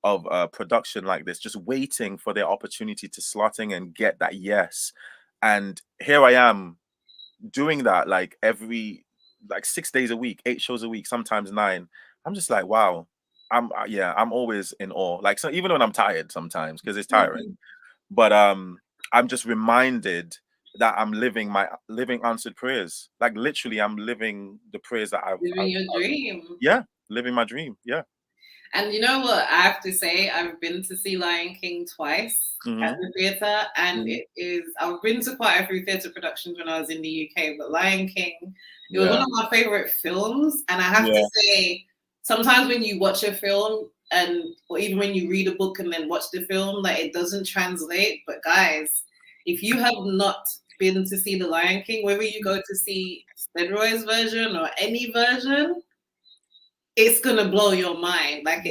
of a production like this, just waiting for their opportunity to slot in and get that yes. And here I am doing that like every like 6 days a week, 8 shows a week, sometimes 9. I'm just like, wow. I'm always in awe. Like, so even when I'm tired sometimes, because it's tiring, but I'm just reminded that I'm living answered prayers. Like literally, I'm living the prayers that living your dream. Yeah, living my dream. Yeah. And you know what I have to say? I've been to see Lion King twice at the theatre, and I've been to quite a few theatre productions when I was in the UK, but Lion King, it was one of my favorite films. And I have to say, sometimes when you watch a film or even when you read a book and then watch the film, like it doesn't translate. But guys, if you have not been to see the Lion King, whether you go to see Stedroy's version or any version, it's gonna blow your mind. Like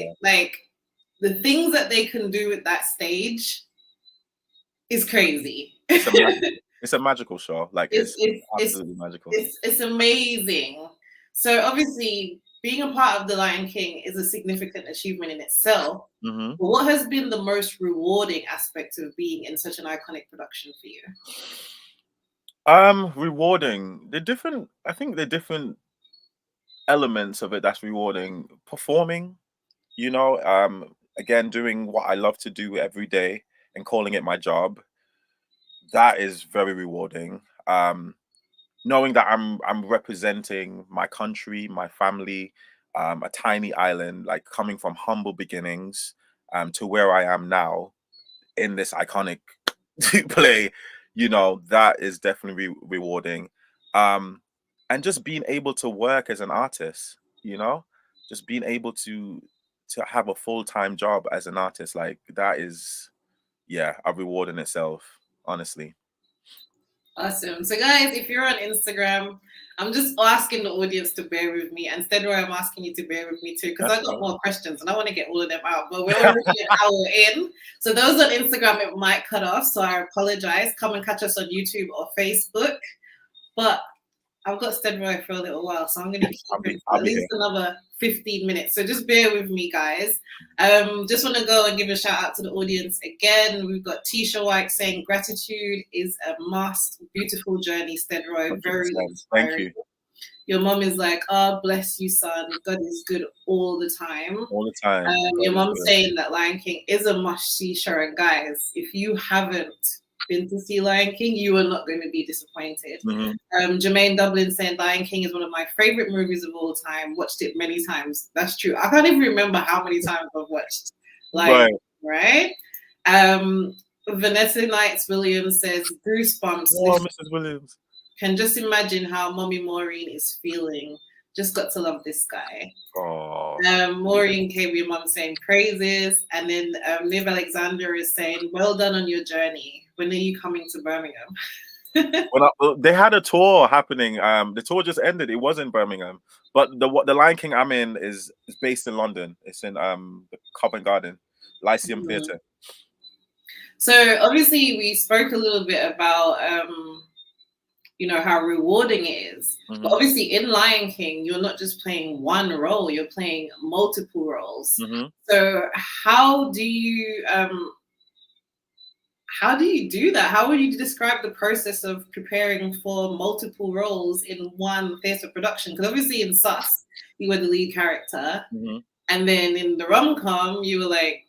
the things that they can do at that stage is crazy. It's a magical show. Like it's absolutely magical. It's amazing. So obviously, being a part of the Lion King is a significant achievement in itself. But what has been the most rewarding aspect of being in such an iconic production for you? Rewarding. I think the different elements of it that's rewarding. Performing, you know, again, doing what I love to do every day and calling it my job. That is very rewarding. Knowing that I'm representing my country, my family, a tiny island, like coming from humble beginnings, to where I am now in this iconic play, you know, that is definitely rewarding. And just being able to work as an artist, you know, just being able to have a full-time job as an artist, like that is, yeah, a reward in itself, honestly. Awesome. So guys, if you're on Instagram, I'm just asking the audience to bear with me. And Stedroy, I'm asking you to bear with me too, because I've got more questions and I want to get all of them out. But we're already an hour in. So those on Instagram, it might cut off. So I apologize. Come and catch us on YouTube or Facebook. But I've got Stedroy for a little while, so I'm going to keep it for at least another 15 minutes. So just bear with me, guys. Just want to go and give a shout out to the audience again. We've got Tisha White saying gratitude is a must. Beautiful journey, Stedroy. Very inspiring. Thank you. Your mom is like, oh, bless you, son. God is good all the time. All the time. Your mom's saying that Lion King is a must-see show. And guys, if you haven't been to see Lion King, you are not going to be disappointed. Jermaine Dublin saying Lion King is one of my favorite movies of all time. Watched it many times. That's true. I can't even remember how many times I've watched Lion King, right? Vanessa Knights Williams says goosebumps. Oh, Mrs. Williams. Can just imagine how Mommy Maureen is feeling. Just got to love this guy. Oh. Maureen Cabey, mom saying praises, and then Liv Alexander is saying, "Well done on your journey. When are you coming to Birmingham?" They had a tour happening. The tour just ended. It was in Birmingham, but the Lion King I'm in is based in London. It's in the Covent Garden Lyceum Theatre. So obviously we spoke a little bit about how rewarding it is. But obviously in Lion King, you're not just playing one role, you're playing multiple roles. So how do you do that? How would you describe the process of preparing for multiple roles in one theatre production? Because obviously in Sus, you were the lead character. And then in the rom-com, you were like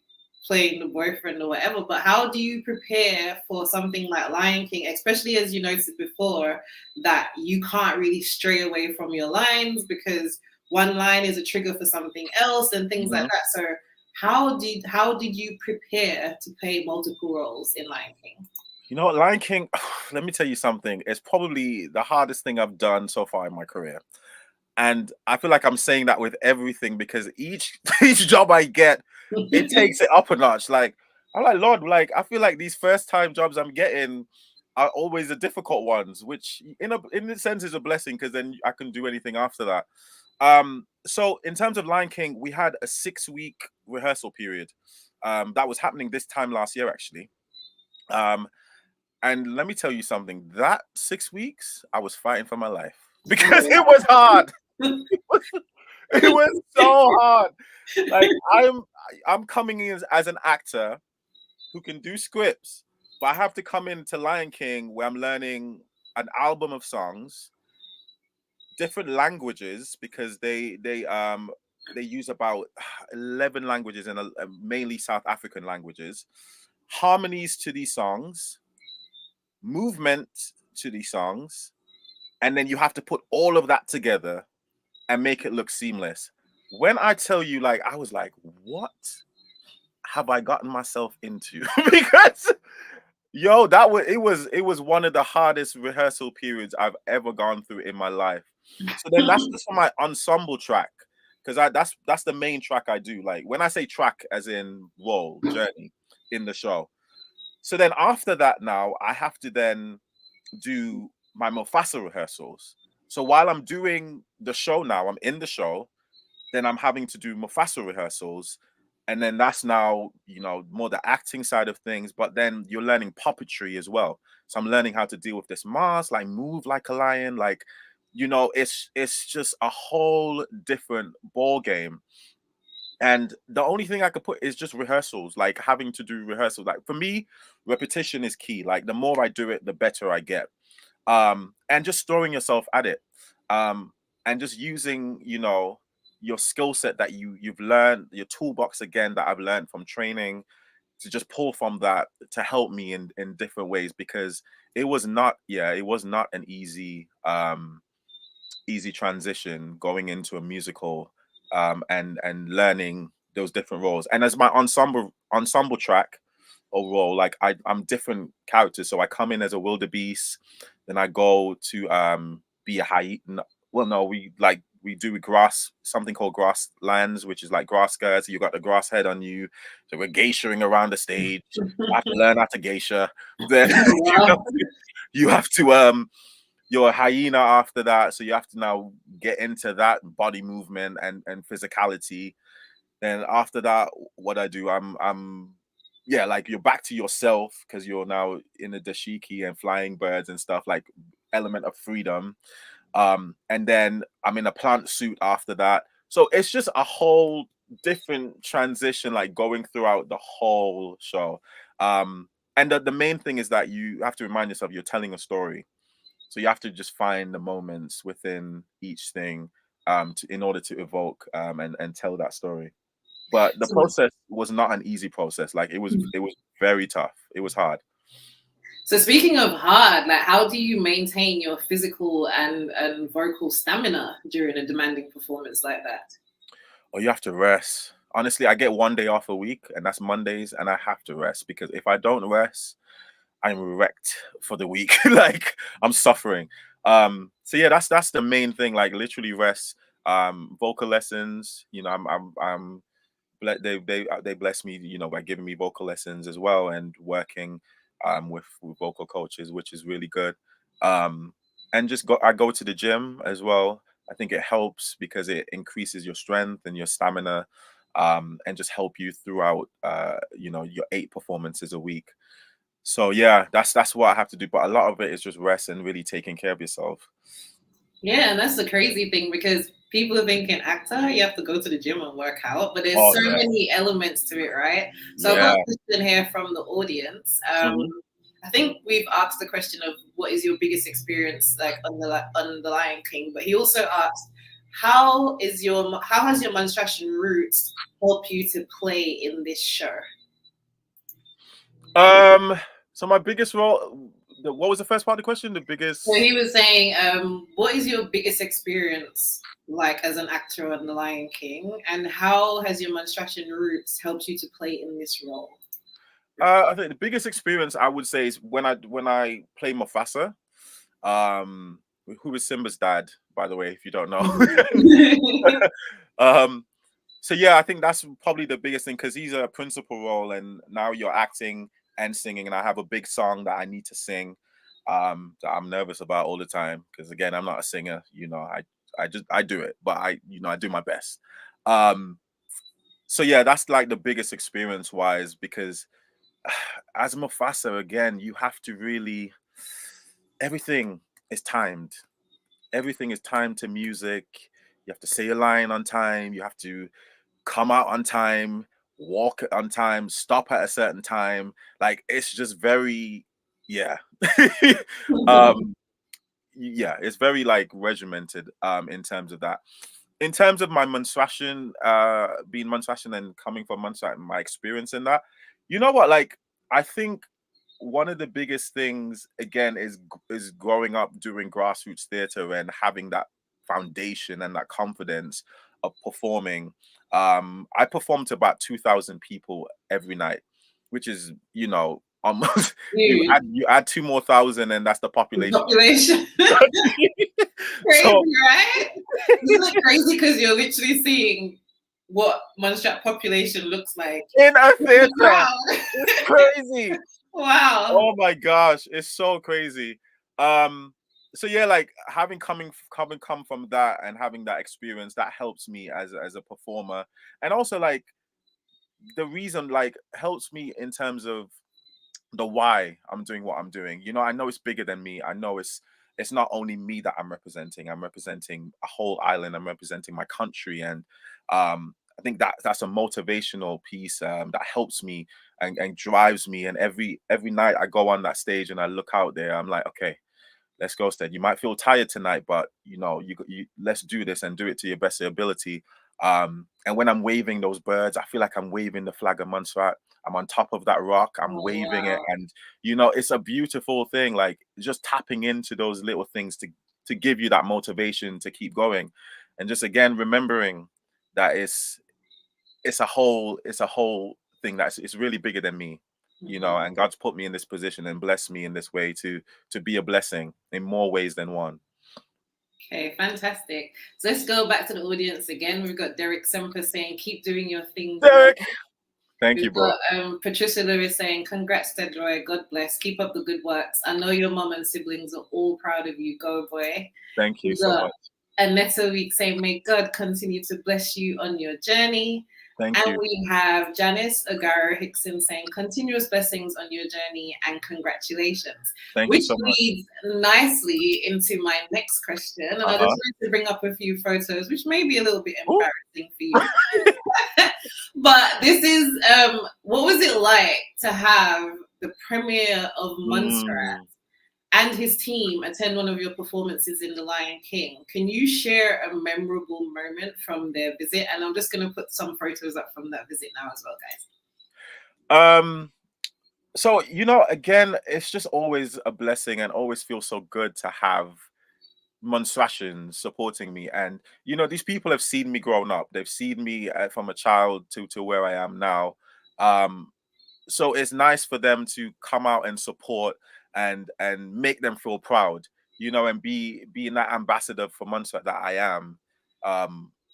playing the boyfriend or whatever. But how do you prepare for something like Lion King, especially as you noted before, that you can't really stray away from your lines because one line is a trigger for something else and things like that. So how did you prepare to play multiple roles in Lion King? You know what, Lion King, let me tell you something. It's probably the hardest thing I've done so far in my career. And I feel like I'm saying that with everything because each job I get, it takes it up a notch. Like, I'm like, Lord, like, I feel like these first time jobs I'm getting are always the difficult ones, which in a sense is a blessing because then I can do anything after that. So in terms of Lion King, we had a 6-week rehearsal period that was happening this time last year, actually. And let me tell you something, that 6 weeks, I was fighting for my life because it was hard. It was so hard. Like I'm coming in as an actor who can do scripts, but I have to come into Lion King where I'm learning an album of songs, different languages because they use about 11 languages and mainly South African languages, harmonies to these songs, movement to these songs, and then you have to put all of that together and make it look seamless. When I tell you, like, I was like, what have I gotten myself into? Because yo, it was one of the hardest rehearsal periods I've ever gone through in my life. So then that's just for my ensemble track, because that's the main track I do. Like when I say track, as in role, journey in the show. So then after that, now I have to then do my Mufasa rehearsals. So while I'm doing the show now, I'm in the show, then I'm having to do Mufasa rehearsals. And then that's now, more the acting side of things, but then you're learning puppetry as well. So I'm learning how to deal with this mask, like move like a lion, like, it's just a whole different ball game. And the only thing I could put is just rehearsals, like having to do rehearsals. Like for me, repetition is key. Like the more I do it, the better I get. And just throwing yourself at it. And just using, your skill set that you've learned, your toolbox again that I've learned from training, to just pull from that to help me in different ways, because it was not an easy transition going into a musical and learning those different roles. And as my ensemble track or role, like I'm different characters. So I come in as a wildebeest, then I go to be a hyena. Well, no, we do something called grasslands, which is like grass skirts. You got the grass head on you. So we're geishaing around the stage. I have to learn how to geisha. Then you have to you're a hyena after that. So you have to now get into that body movement and physicality. Then after that, what I do, like you're back to yourself because you're now in the dashiki and flying birds and stuff, like element of freedom. And then I'm in a plant suit after that. So it's just a whole different transition, like going throughout the whole show. And the main thing is that you have to remind yourself you're telling a story. So you have to just find the moments within each thing in order to evoke and tell that story. But the process was not an easy process. Like it was very tough. It was hard. So speaking of hard, like how do you maintain your physical and vocal stamina during a demanding performance like that? Oh, you have to rest. honestly, I get 1 day off a week, and that's Mondays, and I have to rest, because if I don't rest, I'm wrecked for the week. Like, I'm suffering. So yeah, that's the main thing. Like, literally rest. Vocal lessons. You know, I'm they bless me, you know, by giving me vocal lessons as well, and working with vocal coaches, which is really good. Um, and just I go to the gym as well. I think it helps because it increases your strength and your stamina, and just help you throughout you know, your 8 performances a week. So yeah, that's what I have to do. But a lot of it is just rest and really taking care of yourself. Yeah, and that's the crazy thing, because people are thinking actor, you have to go to the gym and work out, but there's Oh so yeah, many elements to it, right? So I've got yeah. a question here from the audience. Mhm. I think we've asked the question of what is your biggest experience like on the Lion King, but he also asked how has your Montserratian roots help you to play in this show? Um, so my biggest role, what was the first part of the question? The So biggest. he was saying, what is your biggest experience like as an actor on The Lion King, and how has your Montserratian roots helped you to play in this role? I think the biggest experience I would say is when I play Mufasa, um, who is Simba's dad, by the way, if you don't know. Mhm. um, so yeah, I think that's probably the biggest thing, because he's a principal role, and now you're acting and singing, and I have a big song that I need to sing, that I'm nervous about all the time, because again, I'm not a singer. You know, I do it, but I do my best. Um, so yeah, that's like the biggest experience wise, because as Mufasa, again, you have to really, everything is timed. Everything is timed to music. You have to say a line on time. You have to come out on time, walk on time, stop at a certain time. Like, it's just very, yeah. um, yeah, it's very like regimented in terms of that. In terms of my Montserratian, being Montserratian and coming from Montserrat and my experience in that, you know what? Like, I think one of the biggest things again is growing up doing grassroots theater and having that foundation and that confidence of performing. I perform to about 2,000 people every night, which is, you know, almost Dude, you add 2 more thousand, and that's the the population. population. Crazy, So right? Isn't it crazy because you're literally seeing what Montserrat population looks like in a in the theater, crowd? it's crazy. Wow. Oh my gosh, it's so crazy. Um, so yeah, like having come from that and having that experience, that helps me as a performer, and also like the reason like helps me in terms of the why I'm doing what I'm doing. You know, I know it's bigger than me. I know it's not only me that I'm representing. I'm representing a whole island. I'm representing my country, and I think that that's a motivational piece that helps me and drives me. And every night I go on that stage and I look out there, I'm like, okay, let's go, Stead. You might feel tired tonight, but you know, you let's do this and do it to your best ability. And when I'm waving those birds, I feel like I'm waving the flag of Montserrat. I'm on top of that rock, I'm Oh, waving it, wow. and you know, it's a beautiful thing. Like, just tapping into those little things to give you that motivation to keep going, and just again remembering that it's a whole thing that's it's really bigger than me, you know, Mhm. and God's put me in this position and blessed me in this way to be a blessing in more ways than one. Okay, fantastic. So let's go back to the audience again. We've got Derek Semper saying, keep doing your thing, bro. Derek, thank you, We've bro. got Patricia Lewis saying, congrats, Stedroy. God bless. Keep up the good works. I know your mom and siblings are all proud of you. Go, boy. Thank you We've so got much. Anetta Week saying, may God continue to bless you on your journey. Thank And you. we have Janice Ogara Hickson saying, continuous blessings on your journey and congratulations, Thank you which so much. leads nicely into my next question. And I just Uh-huh. wanted to bring up a few photos, which may be a little bit Ooh. embarrassing for you. But this is, what was it like to have the premiere of Montserrat Mm. and his team attend one of your performances in The Lion King? Can you share a memorable moment from their visit? And I'm just going to put some photos up from that visit now as well, guys. Um, so you know, again, it's just always a blessing and always feels so good to have Montserratians supporting me, and these people have seen me growing up. They've seen me from a child to where I am now. Um, so it's nice for them to come out and support and make them feel proud, and being that ambassador for Montserrat that I am.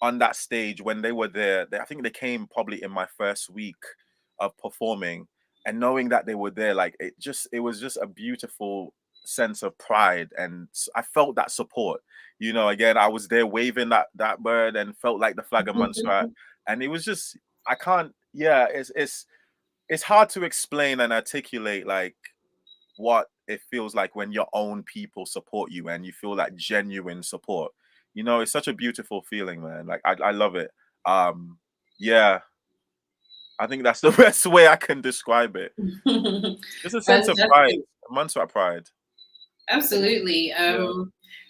On that stage when they were there, I think they came probably in my first week of performing, and knowing that they were there, like it was just a beautiful sense of pride, and I felt that support. Again, I was there waving that bird and felt like the flag of Montserrat, and it was just I can't. Yeah, it's hard to explain and articulate like what it feels like when your own people support you and you feel that genuine support. It's such a beautiful feeling, man. Like I love it. Yeah, I think that's the best way I can describe it. It's a sense of pride, Fantastic. Montserrat pride. Absolutely. Yeah.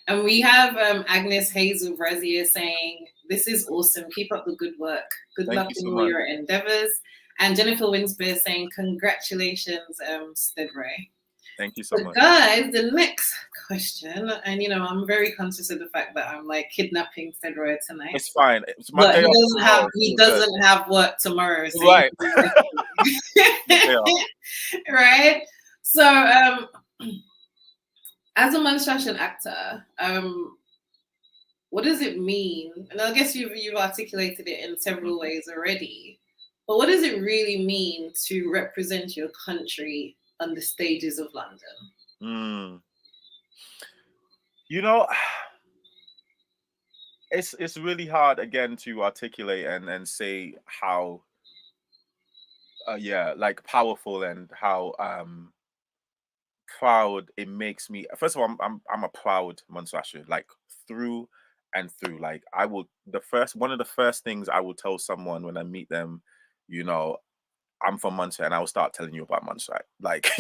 And we have Agnes Hazel Brazier saying, "This is awesome. Keep up the good work. Good Thank luck you in so all much. your endeavors." And Jennifer Winspear saying, "Congratulations, Stedroy." Thank you so But much. guys, the next question, and I'm very conscious of the fact that I'm like kidnapping Stedroy tonight. It's fine. It's my But day he off doesn't have tomorrow. he It's all doesn't have work tomorrow, so good. you Right. can My day off. right? So as a Montserratian actor, what does it mean? And I guess you've articulated it in several ways already. But what does it really mean to represent your country on the stages of London? Mm. You know, it's really hard again to articulate and say how yeah, like powerful and how proud it makes me. First of all, I'm a proud Montserratian, like through and through. Like I will the first one of the first things I will tell someone when I meet them, you know, I'm from Montserrat, and I will start telling you about Montserrat. Like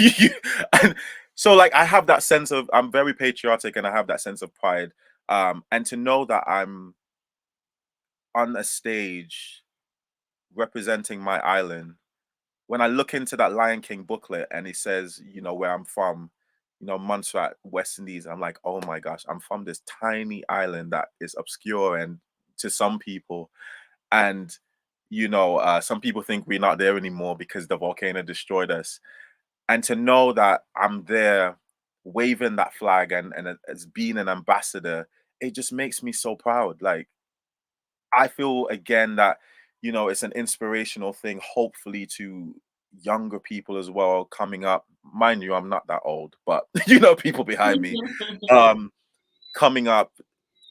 and so like I have that sense of I'm very patriotic and I have that sense of pride. And to know that I'm on a stage representing my island, when I look into that Lion King booklet and it says, where I'm from, Montserrat, West Indies, I'm like, oh my gosh, I'm from this tiny island that is obscure and to some people. And, some people think we're not there anymore because the volcano destroyed us. And to know that I'm there waving that flag and as being an ambassador, it just makes me so proud. Like, I feel again that it's an inspirational thing, hopefully to younger people as well coming up. Mind you, I'm not that old, but people behind me um coming up,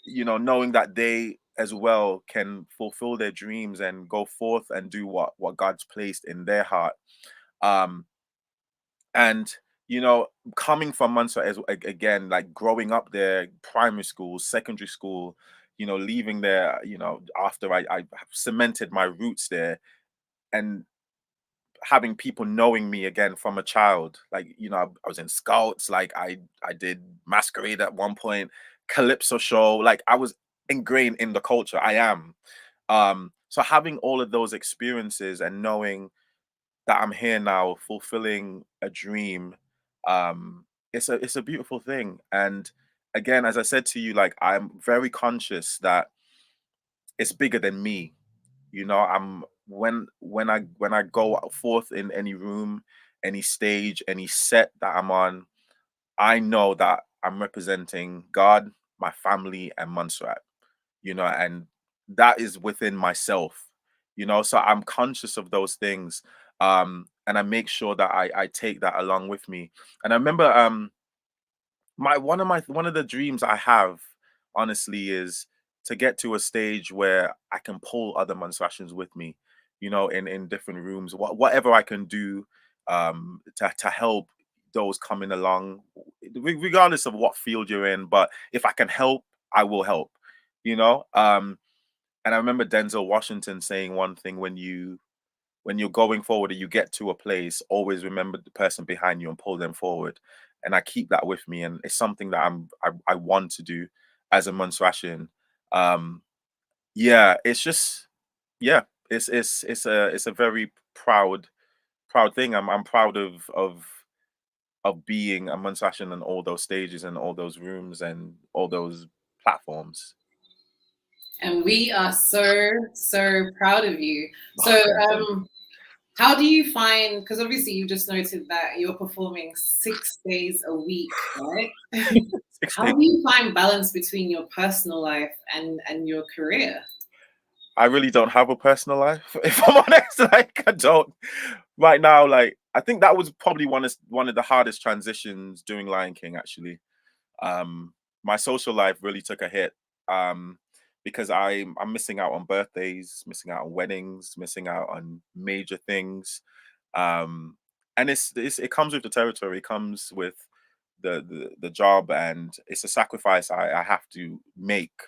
knowing that they as well can fulfill their dreams and go forth and do what God's placed in their heart. Um and coming from Montserrat as again, like growing up there, primary school, secondary school, leaving there, after I have cemented my roots there, and having people knowing me again from a child, like I was in scouts, like I did masquerade at one point, calypso show, like I was ingrained in the culture. I am. So having all of those experiences and knowing that I'm here now fulfilling a dream, it's a beautiful thing. And again, as I said to you, like I'm very conscious that it's bigger than me. I'm when I go forth in any room, any stage, any set that I'm on, I know that I'm representing God, my family, and Montserrat, and that is within myself, so I'm conscious of those things. And I make sure that I take that along with me. And I remember one of the dreams I have, honestly, is to get to a stage where I can pull other Montserratians with me, in different rooms, whatever I can do to help those coming along, regardless of what field you're in. But if I can help, I will help, you know. And I remember Denzel Washington saying one thing: when you're going forward and you get to a place, always remember the person behind you and pull them forward. And I keep that with me, and it's something that I want to do as a Montserratian. Um, yeah, it's just yeah, it's a very proud thing. I'm proud of being a Montserratian in all those stages and all those rooms and all those platforms. And we are so proud of you. So how do you find, because obviously you just noted that you're performing 6 days a week, right? How do you find balance between your personal life and your career? I really don't have a personal life, if I'm honest. Like, I don't right now. Like, I think that was probably one of the hardest transitions doing Lion King, actually. My social life really took a hit, because I'm missing out on birthdays, missing out on weddings, missing out on major things. And it comes with the territory, it comes with the job, and it's a sacrifice I have to make,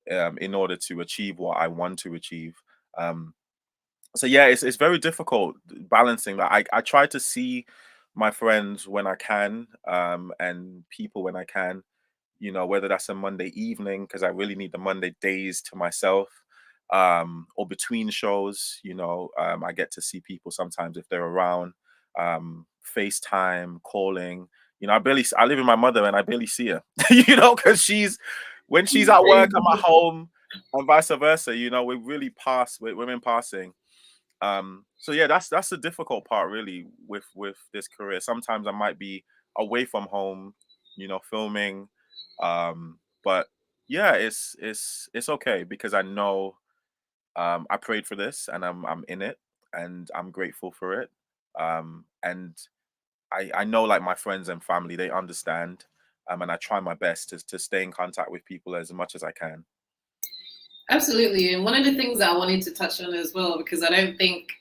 in order to achieve what I want to achieve. Um, so yeah, it's very difficult balancing that. I try to see my friends when I can, and people when I can. Whether that's a Monday evening because I really need the Monday days to myself, or between shows. I get to see people sometimes if they're around, FaceTime, calling. I live with my mother and I barely see her, because when she's at work, I'm at home, and vice versa. We're really we're in passing. So yeah, that's the difficult part really with this career. Sometimes I might be away from home, filming. But yeah, it's okay because I know, I prayed for this and I'm in it and I'm grateful for it. And I know like my friends and family, they understand. And I try my best to stay in contact with people as much as I can. Absolutely. And one of the things that I wanted to touch on as well, because I think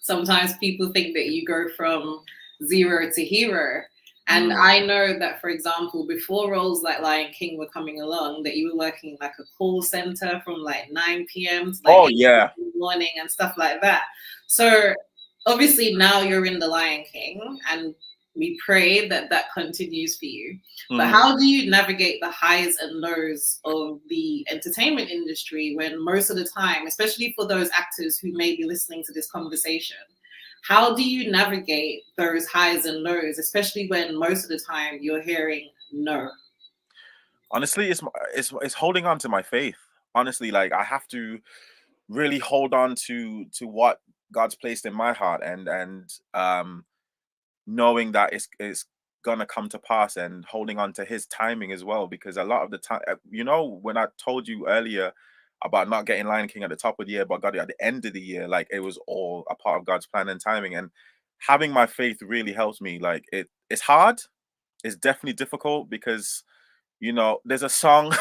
sometimes people think that you go from zero to hero. And I know that, for example, before roles like Lion King were coming along, that you were working like a call center from like 9 p.m. to like 8 in the morning and stuff like that. So obviously now you're in the Lion King, and we pray that that continues for you. But how do you navigate the highs and lows of the entertainment industry when most of the time, especially for those actors who may be listening to this conversation, how do you navigate those highs and lows, especially when most of the time you're hearing no? Honestly, it's holding on to my faith. Honestly, like I have to really hold on to what God's placed in my heart, and knowing that it's gonna come to pass, and holding on to his timing as well, because a lot of the time, when I told you earlier about not getting Lion King at the top of the year but got it at the end of the year, like it was all a part of God's plan and timing. And having my faith really helps me. Like it's hard, it's definitely difficult, because there's a song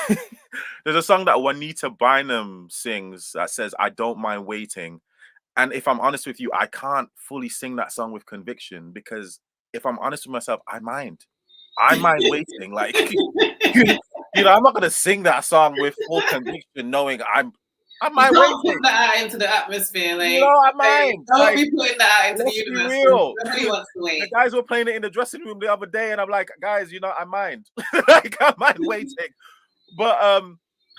there's a song that Juanita Bynum sings that says, "I don't mind waiting." And if I'm honest with you, I can't fully sing that song with conviction, because if I'm honest with myself, I mind. I mind waiting. Like, I'm not gonna sing that song with full conviction, knowing I mind Don't put waiting. that out into the atmosphere, I mind. Don't be putting that out into the Let's be universe. real. Nobody wants to wait. The guys were playing it in the dressing room the other day, and I'm like, guys, I mind. Like, I mind waiting. But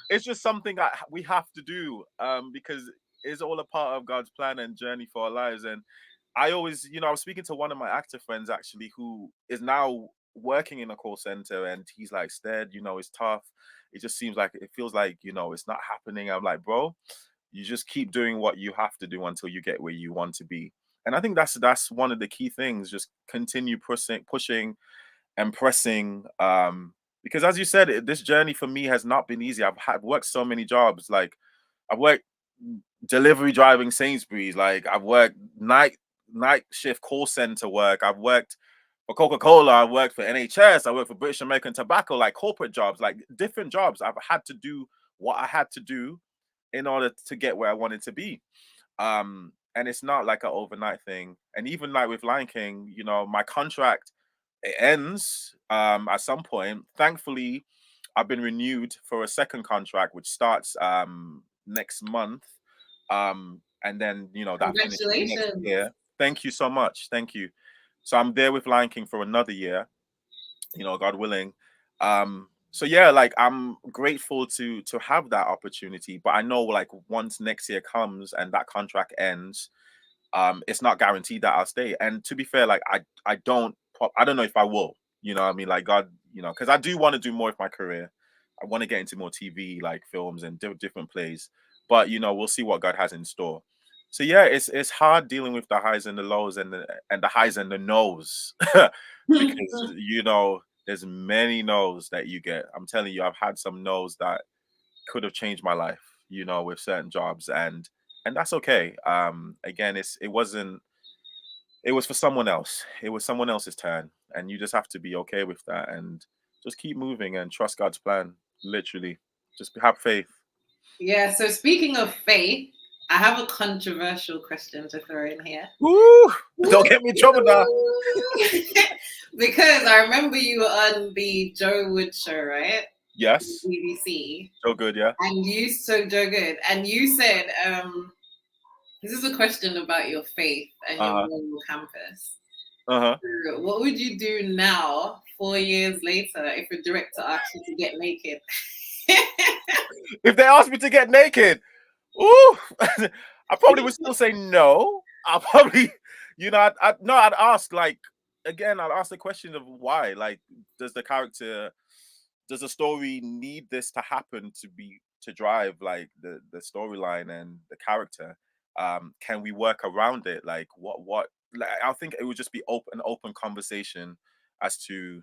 it's just something that we have to do, because it's all a part of God's plan and journey for our lives. And I always, I was speaking to one of my actor friends actually, who is now working in a call center, and he's like, "Stead, it's tough. It just seems like it feels like it's not happening." I'm like, "Bro, you just keep doing what you have to do until you get where you want to be." And I think that's one of the key things. Just continue pushing and pressing. Because as you said, this journey for me has not been easy. I've worked so many jobs. Like I've worked delivery driving Sainsbury's. Like I've worked night shift call center work. I've worked for Coca-Cola. I worked for NHS. I worked for British American Tobacco. Like corporate jobs, like different jobs. I've had to do what I had to do in order to get where I wanted to be. And it's not like an overnight thing. And even like with Lion King, my contract, it ends at some point. Thankfully, I've been renewed for a second contract, which starts next month. And then that finishes next year. Thank you so much. Thank you. So I'm there with Lion King for another year, God willing. So yeah, like I'm grateful to have that opportunity, but I know like once next year comes and that contract ends, it's not guaranteed that I'll stay. And to be fair, like I don't know if I will, I mean, like God, because I do want to do more with my career. I want to get into more TV like films and different plays. But we'll see what God has in store. So yeah, it's hard dealing with the highs and the lows and the highs and the no's because there's many no's that you get. I'm telling you, I've had some no's that could have changed my life, with certain jobs, and that's okay. Again, it was for someone else. It was someone else's turn, and you just have to be okay with that and just keep moving and trust God's plan. Literally, just have faith. Yeah. So speaking of faith, I have a controversial question to throw in here. Woo! Don't get me in trouble now. Because I remember you were on the Joe Wood show, right? Yes. BBC. So good, yeah. And Joe Good. And you said, this is a question about your faith and your moral campus. What would you do now, 4 years later, if a director asked you to get naked? If they asked me to get naked, ooh, I probably would still say no. I'll probably, I'd ask, like, again, I'd ask the question of why. Like, does the story need this to happen to drive like the storyline and the character? Can we work around it? Like, what? Like, I think it would just be an open conversation as to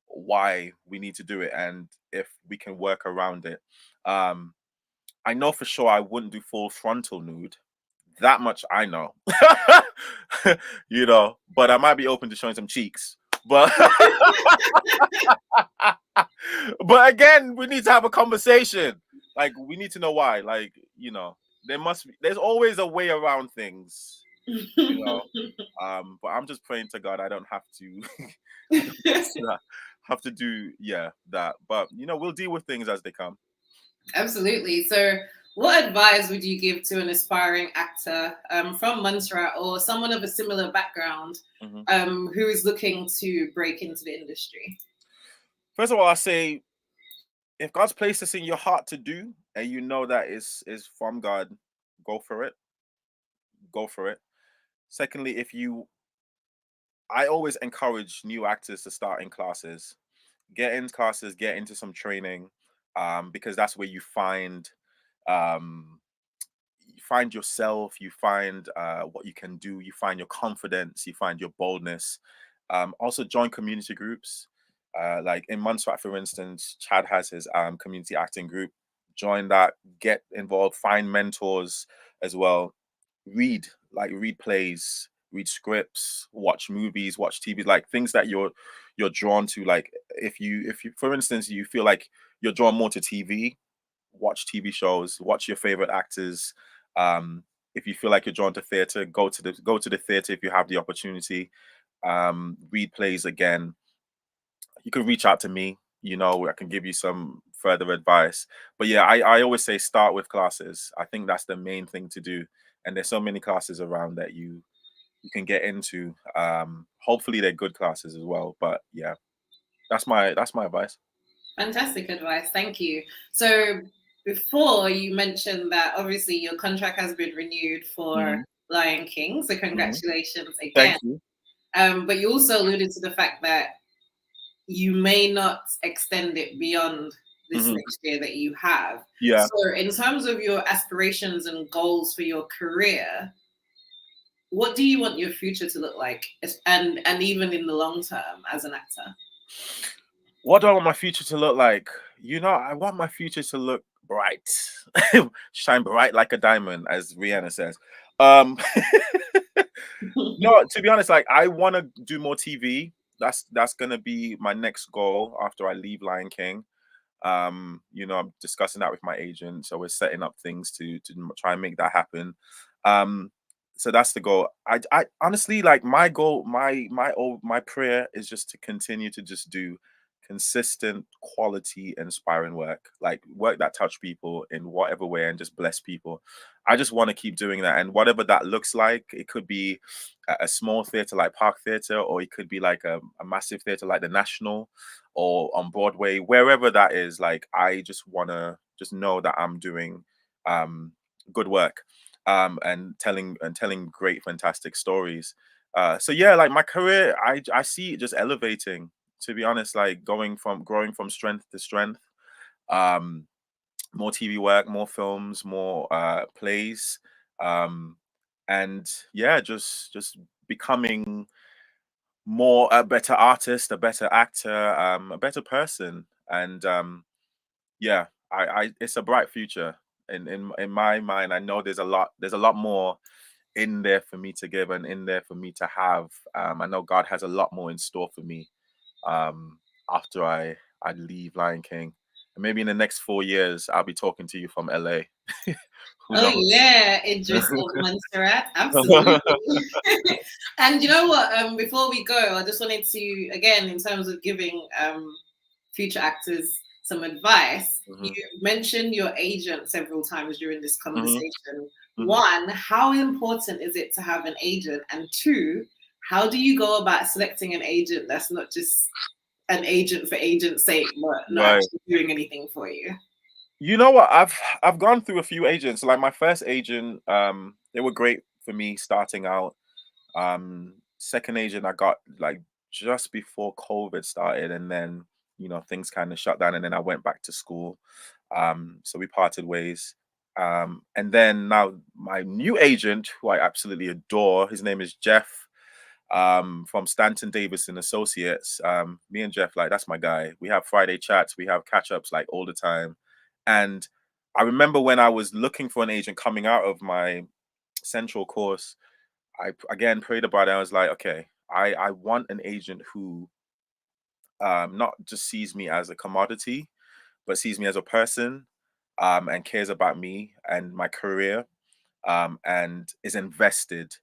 why we need to do it and if we can work around it. I know for sure I wouldn't do full frontal nude. That much I know. But I might be open to showing some cheeks. But but again, we need to have a conversation. Like, we need to know why. Like, there's always a way around things. But I'm just praying to God I don't have to have to do that. But we'll deal with things as they come. Absolutely. So what advice would you give to an aspiring actor from Montserrat or someone of a similar background who is looking to break into the industry? First of all, I say, if God's placed this in your heart to do, and that is from God, go for it. Go for it. Secondly, I always encourage new actors to start in classes. Get in classes, get into some training, because that's where you find yourself, you find what you can do, you find your confidence, you find your boldness. Also join community groups. Like in Montserrat, for instance, Chad has his community acting group. Join that, get involved, find mentors as well. Read plays, read scripts, watch movies, watch TV, like things that you're drawn to. Like if you for instance you feel like you're drawn more to TV, watch TV shows, watch your favorite actors. If you feel like you're drawn to theater, go to the theater if you have the opportunity. Read plays again. You can reach out to me. I can give you some further advice. But yeah, I always say start with classes. I think that's the main thing to do. And there's so many classes around that you can get into. Hopefully they're good classes as well. But yeah, that's my advice. Fantastic advice. Thank you. So before you mentioned that obviously your contract has been renewed for Lion King. So congratulations again. Thank you. But you also alluded to the fact that you may not extend it beyond this next year that you have. Yeah. So in terms of your aspirations and goals for your career, what do you want your future to look like? And even in the long term as an actor? What do I want my future to look like? I want my future to look bright. Shine bright like a diamond, as Rihanna says. No, to be honest, like, I want to do more TV. That's gonna be my next goal after I leave Lion King. I'm discussing that with my agent, so we're setting up things to try and make that happen. So that's the goal. I honestly, like, my goal, my prayer is just to continue to just do consistent, quality, inspiring work, like work that touch people in whatever way and just bless people. I just want to keep doing that, and whatever that looks like, it could be a small theater like Park Theater, or it could be like a massive theater like the National, or on Broadway, wherever that is. Like, I just want to just know that I'm doing good work, and telling great, fantastic stories. So yeah, like, my career, I see it just elevating, to be honest, like growing from strength to strength. more TV work, more films, more plays, and yeah, just becoming more a better artist, a better actor, a better person, and yeah, I it's a bright future in my mind. I know there's a lot more in there for me to give and in there for me to have. I know God has a lot more in store for me after I leave Lion King. And maybe in the next 4 years, I'll be talking to you from LA. Who Oh knows? yeah, Idris of Montserrat, absolutely. And you know what? Before we go, I just wanted to, again, in terms of giving future actors some advice, you Mhm, mentioned your agent several times during this mhm, conversation. mhm. One, how important is it to have an agent? And two, how do you go about selecting an agent that's not just an agent for agent's sake, but not Right. actually doing anything for you? You know what? I've gone through a few agents. Like my first agent, they were great for me starting out. Second agent I got like just before COVID started, and then things kind of shut down, and then I went back to school. So we parted ways. And then now my new agent, who I absolutely adore, his name is Jeff, from Stanton Davis and Associates. Me and Jeff, like that's my guy. We have Friday chats, we have catch ups like all the time. And I remember when I was looking for an agent coming out of my central course, I again prayed about it. I was like, okay, I want an agent who not just sees me as a commodity, but sees me as a person, and cares about me and my career, and is invested.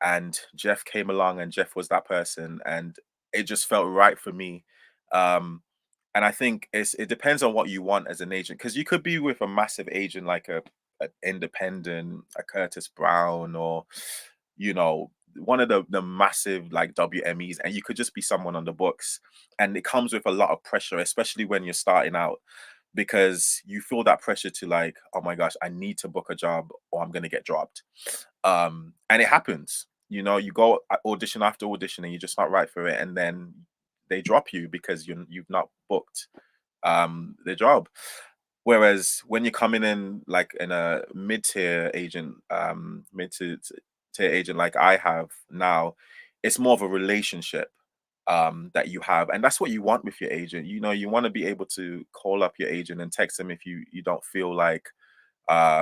And Jeff came along, and Jeff was that person, and it just felt right for me. Um, and I think it depends on what you want as an agent, because you could be with a massive agent like a independent, a Curtis Brown, or one of the massive like WMEs, and you could just be someone on the books, and it comes with a lot of pressure, especially when you're starting out, because you feel that pressure to like, oh my gosh, I need to book a job or I'm gonna get dropped. And it happens. You go audition after audition and you're just not right for it, and then they drop you because you've not booked the job. Whereas when you're coming in like in a mid-tier agent, mid to tier agent like I have now, it's more of a relationship that you have, and that's what you want with your agent. You want to be able to call up your agent and text them if you don't feel like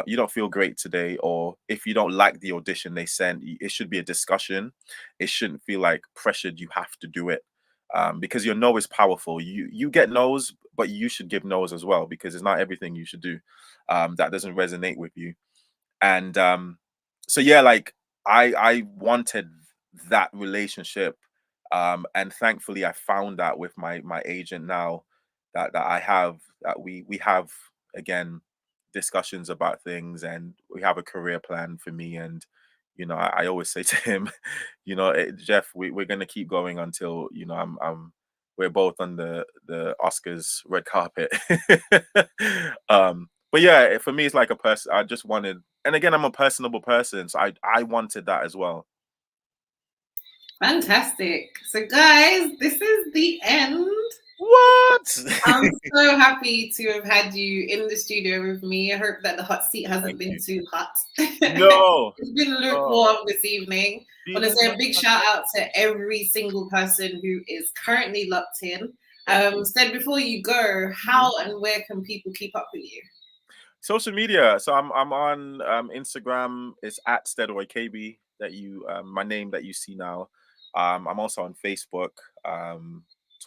you don't feel great today, or if you don't like the audition they sent. It should be a discussion. It shouldn't feel like pressured you have to do it, because your no is powerful. You get no's, but you should give no's as well, because it's not everything you should do that doesn't resonate with you. And so yeah, like I wanted that relationship, and thankfully I found that with my agent now, that I have, that we have, again, discussions about things, and we have a career plan for me. And I always say to him, Jeff, we're gonna keep going until we're both on the Oscars red carpet. But yeah, for me, it's like a person. I just wanted, and again, I'm a personable person, so I wanted that as well. Fantastic. So, guys, this is the end. What? I'm so happy to have had you in the studio with me. I hope that the hot seat hasn't Thank been you. too hot. No, It's been no. lukewarm this evening. I want to Even say a that. big shout out to every single person who is currently locked in. Thank you. Stead, before you go, Mhm. how and where can people keep up with you? Social media. So I'm on Instagram. It's at Stedroy Cabey, that you my name that you see now. I'm also on Facebook,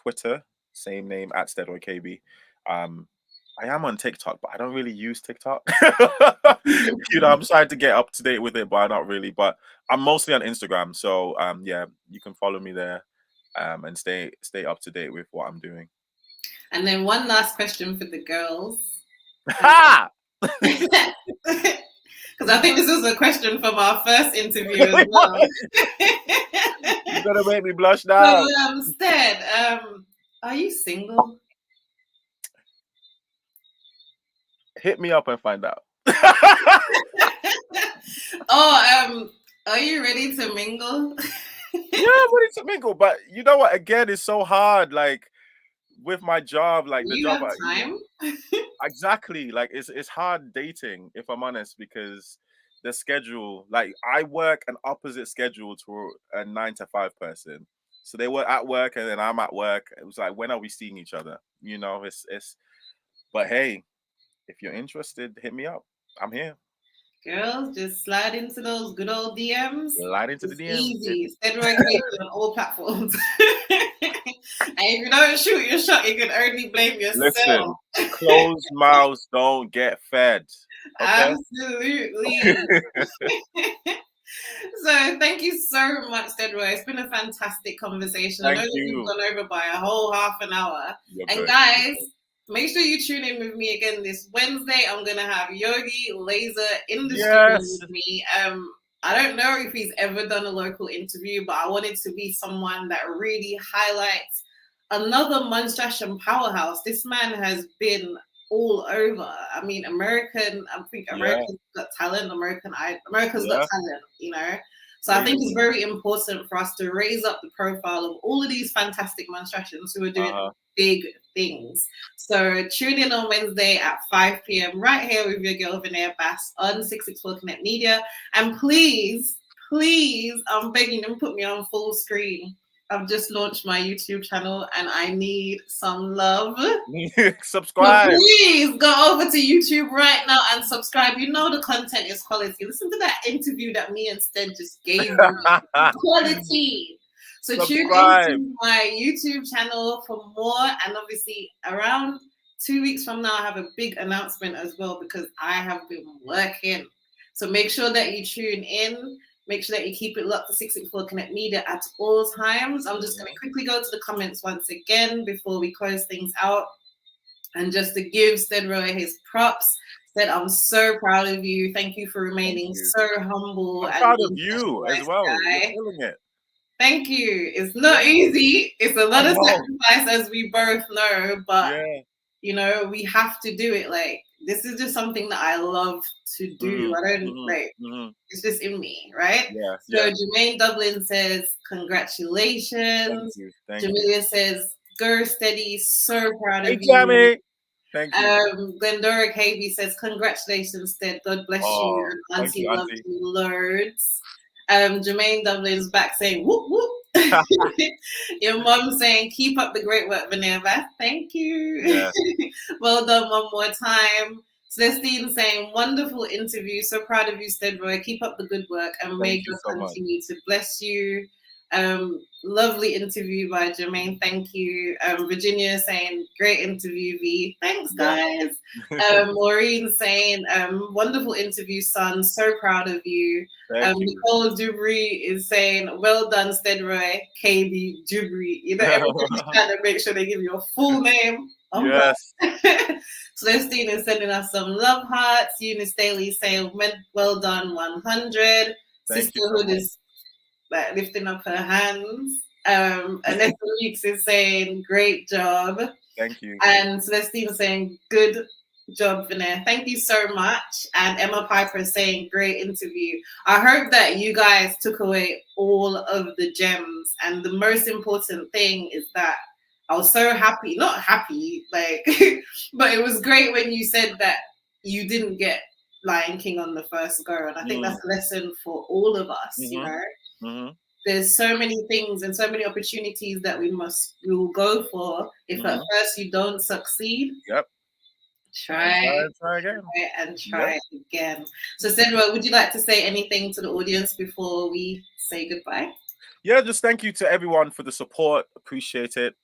Twitter, same name, at Stedroy Cabey. Um, I am on TikTok, but I don't really use TikTok. I'm trying to get up to date with it, but not really. But I'm mostly on Instagram. So yeah, you can follow me there, and stay up to date with what I'm doing. And then one last question for the girls. Ha! Because I think this was a question from our first interview as well. You're gonna make me blush So, now. Stead, are you single? Hit me up and find out. Oh, are you ready to mingle? Yeah, I'm ready to mingle, but you know what? Again, it's so hard. Like with my job, like the You job, have time. exactly. Like it's hard dating, if I'm honest, because the schedule, like I work an opposite schedule to a 9 to 5 person. So they were at work and then I'm at work. It was like, when are we seeing each other? It's. But hey, if you're interested, hit me up. I'm here. Girls, just slide into those good old DMs. Slide into the It's DMs, easy. baby. Stedroy Cabey on all platforms. And if you don't shoot your shot, you can only blame yourself. Listen, closed mouths don't get fed. Okay? Absolutely. So thank you so much, Stedroy. It's been a fantastic conversation. I know Thank that we've you. gone over by a whole half an hour. You're And good. guys, make sure you tune in with me again this Wednesday. I'm gonna have Yogi Laser in the studio with me. I don't know if he's ever done a local interview, but I wanted to be someone that really highlights another Montserratian powerhouse. This man has been all over. I mean, I think America's Got Talent, America's Got Talent, you know. So I think it's very important for us to raise up the profile of all of these fantastic Montserratians who are doing big things. So tune in on Wednesday at 5 p.m. right here with your girl Vinaya Bass on 664 Connect Media. And please, I'm begging them, put me on full screen. I've just launched my YouTube channel and I need some love. Subscribe. So please go over to YouTube right now and subscribe. You know the content is quality. Listen to that interview that me and Sted just gave you. Quality. So tune into my YouTube channel for more. And obviously around 2 weeks from now, I have a big announcement as well because I have been working. So make sure that you tune in. Make sure that you keep it locked to 664 Connect Media at all times. I'm just going to quickly go to the comments once again before we close things out. And just to give Stedroy his props, said, I'm so proud of you. Thank you for remaining so humble. I'm proud of you as well. You're killing it. Thank you. It's not easy. It's a lot of sacrifice, as we both know. But, you know, we have to do it. Like, this is just something that I love to do. I don't it's just in me, right? So Jermaine Dublin says, congratulations. Jamelia says, go steady, so proud of you. Thank you. Glendora Cabey says, congratulations, Stead. God bless you. And Auntie loves you loads. Jermaine Dublin's back saying, whoop, whoop. Your mom saying, keep up the great work, Vanessa. Thank you. Well done one more time. Celestine saying, wonderful interview. So proud of you, Stedroy. Keep up the good work and may God continue to bless you. Lovely interview by Jermaine. Thank you. Virginia saying, great interview, V. Thanks, guys. Maureen saying, wonderful interview, son. So proud of you. Nicole Dubry is saying, well done, Stedroy, KB Dubry. You know, everybody's trying to make sure they give you a full name. Celestine is sending us some love hearts. Eunice Daly saying, well done, 100. Sisterhood is like lifting up her hands. Anessa Weeks is saying, great job. Thank you. And Celestine saying, good job, Vinay. Thank you so much. And Emma Piper is saying, great interview. I hope that you guys took away all of the gems. And the most important thing is that I was so happy, not happy, like, but it was great when you said that you didn't get Lion King on the first go. And I think that's a lesson for all of us, you know? There's so many things and so many opportunities that we will go for. If at first you don't succeed, try again. So Stedroy, would you like to say anything to the audience before we say goodbye? Yeah, just thank you to everyone for the support. Appreciate it.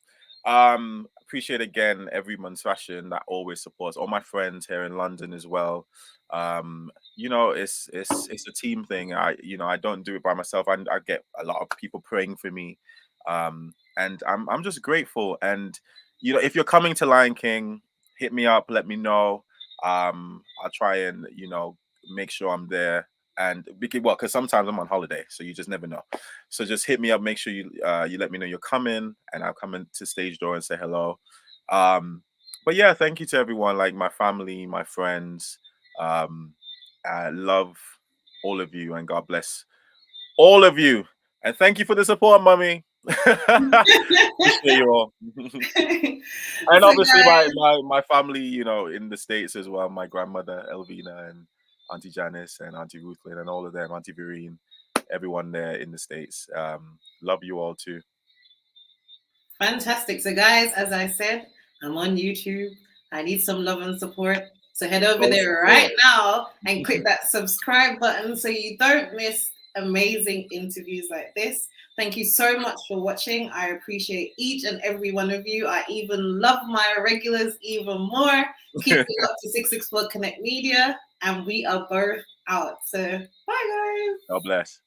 Appreciate again every Montserratian that always supports, all my friends here in London as well. You know, it's a team thing. I don't do it by myself. I get a lot of people praying for me, and I'm just grateful. And you know, if you're coming to Lion King, hit me up, let me know. I'll try and make sure I'm there. And because sometimes I'm on holiday, so you just never know. So just hit me up. Make sure you let me know you're coming, and I'll come into stage door and say hello. But yeah, thank you to everyone, like my family, my friends. I love all of you, and God bless all of you. And thank you for the support, Mummy. Appreciate you all. And So obviously guys, my family, you know, in the States as well. My grandmother Elvina and Auntie Janice and Auntie Ruthlyn and all of them, Auntie Vereen, everyone there in the States. Love you all too. fantastic. So guys, as I said, I'm on YouTube. I need some love and support. So head over there right now and click that subscribe button so you don't miss amazing interviews like this. Thank you so much for watching. I appreciate each and every one of you. I even love my regulars even more. Keep it up to 664 Connect Media, and we are both out. So bye, guys. God bless.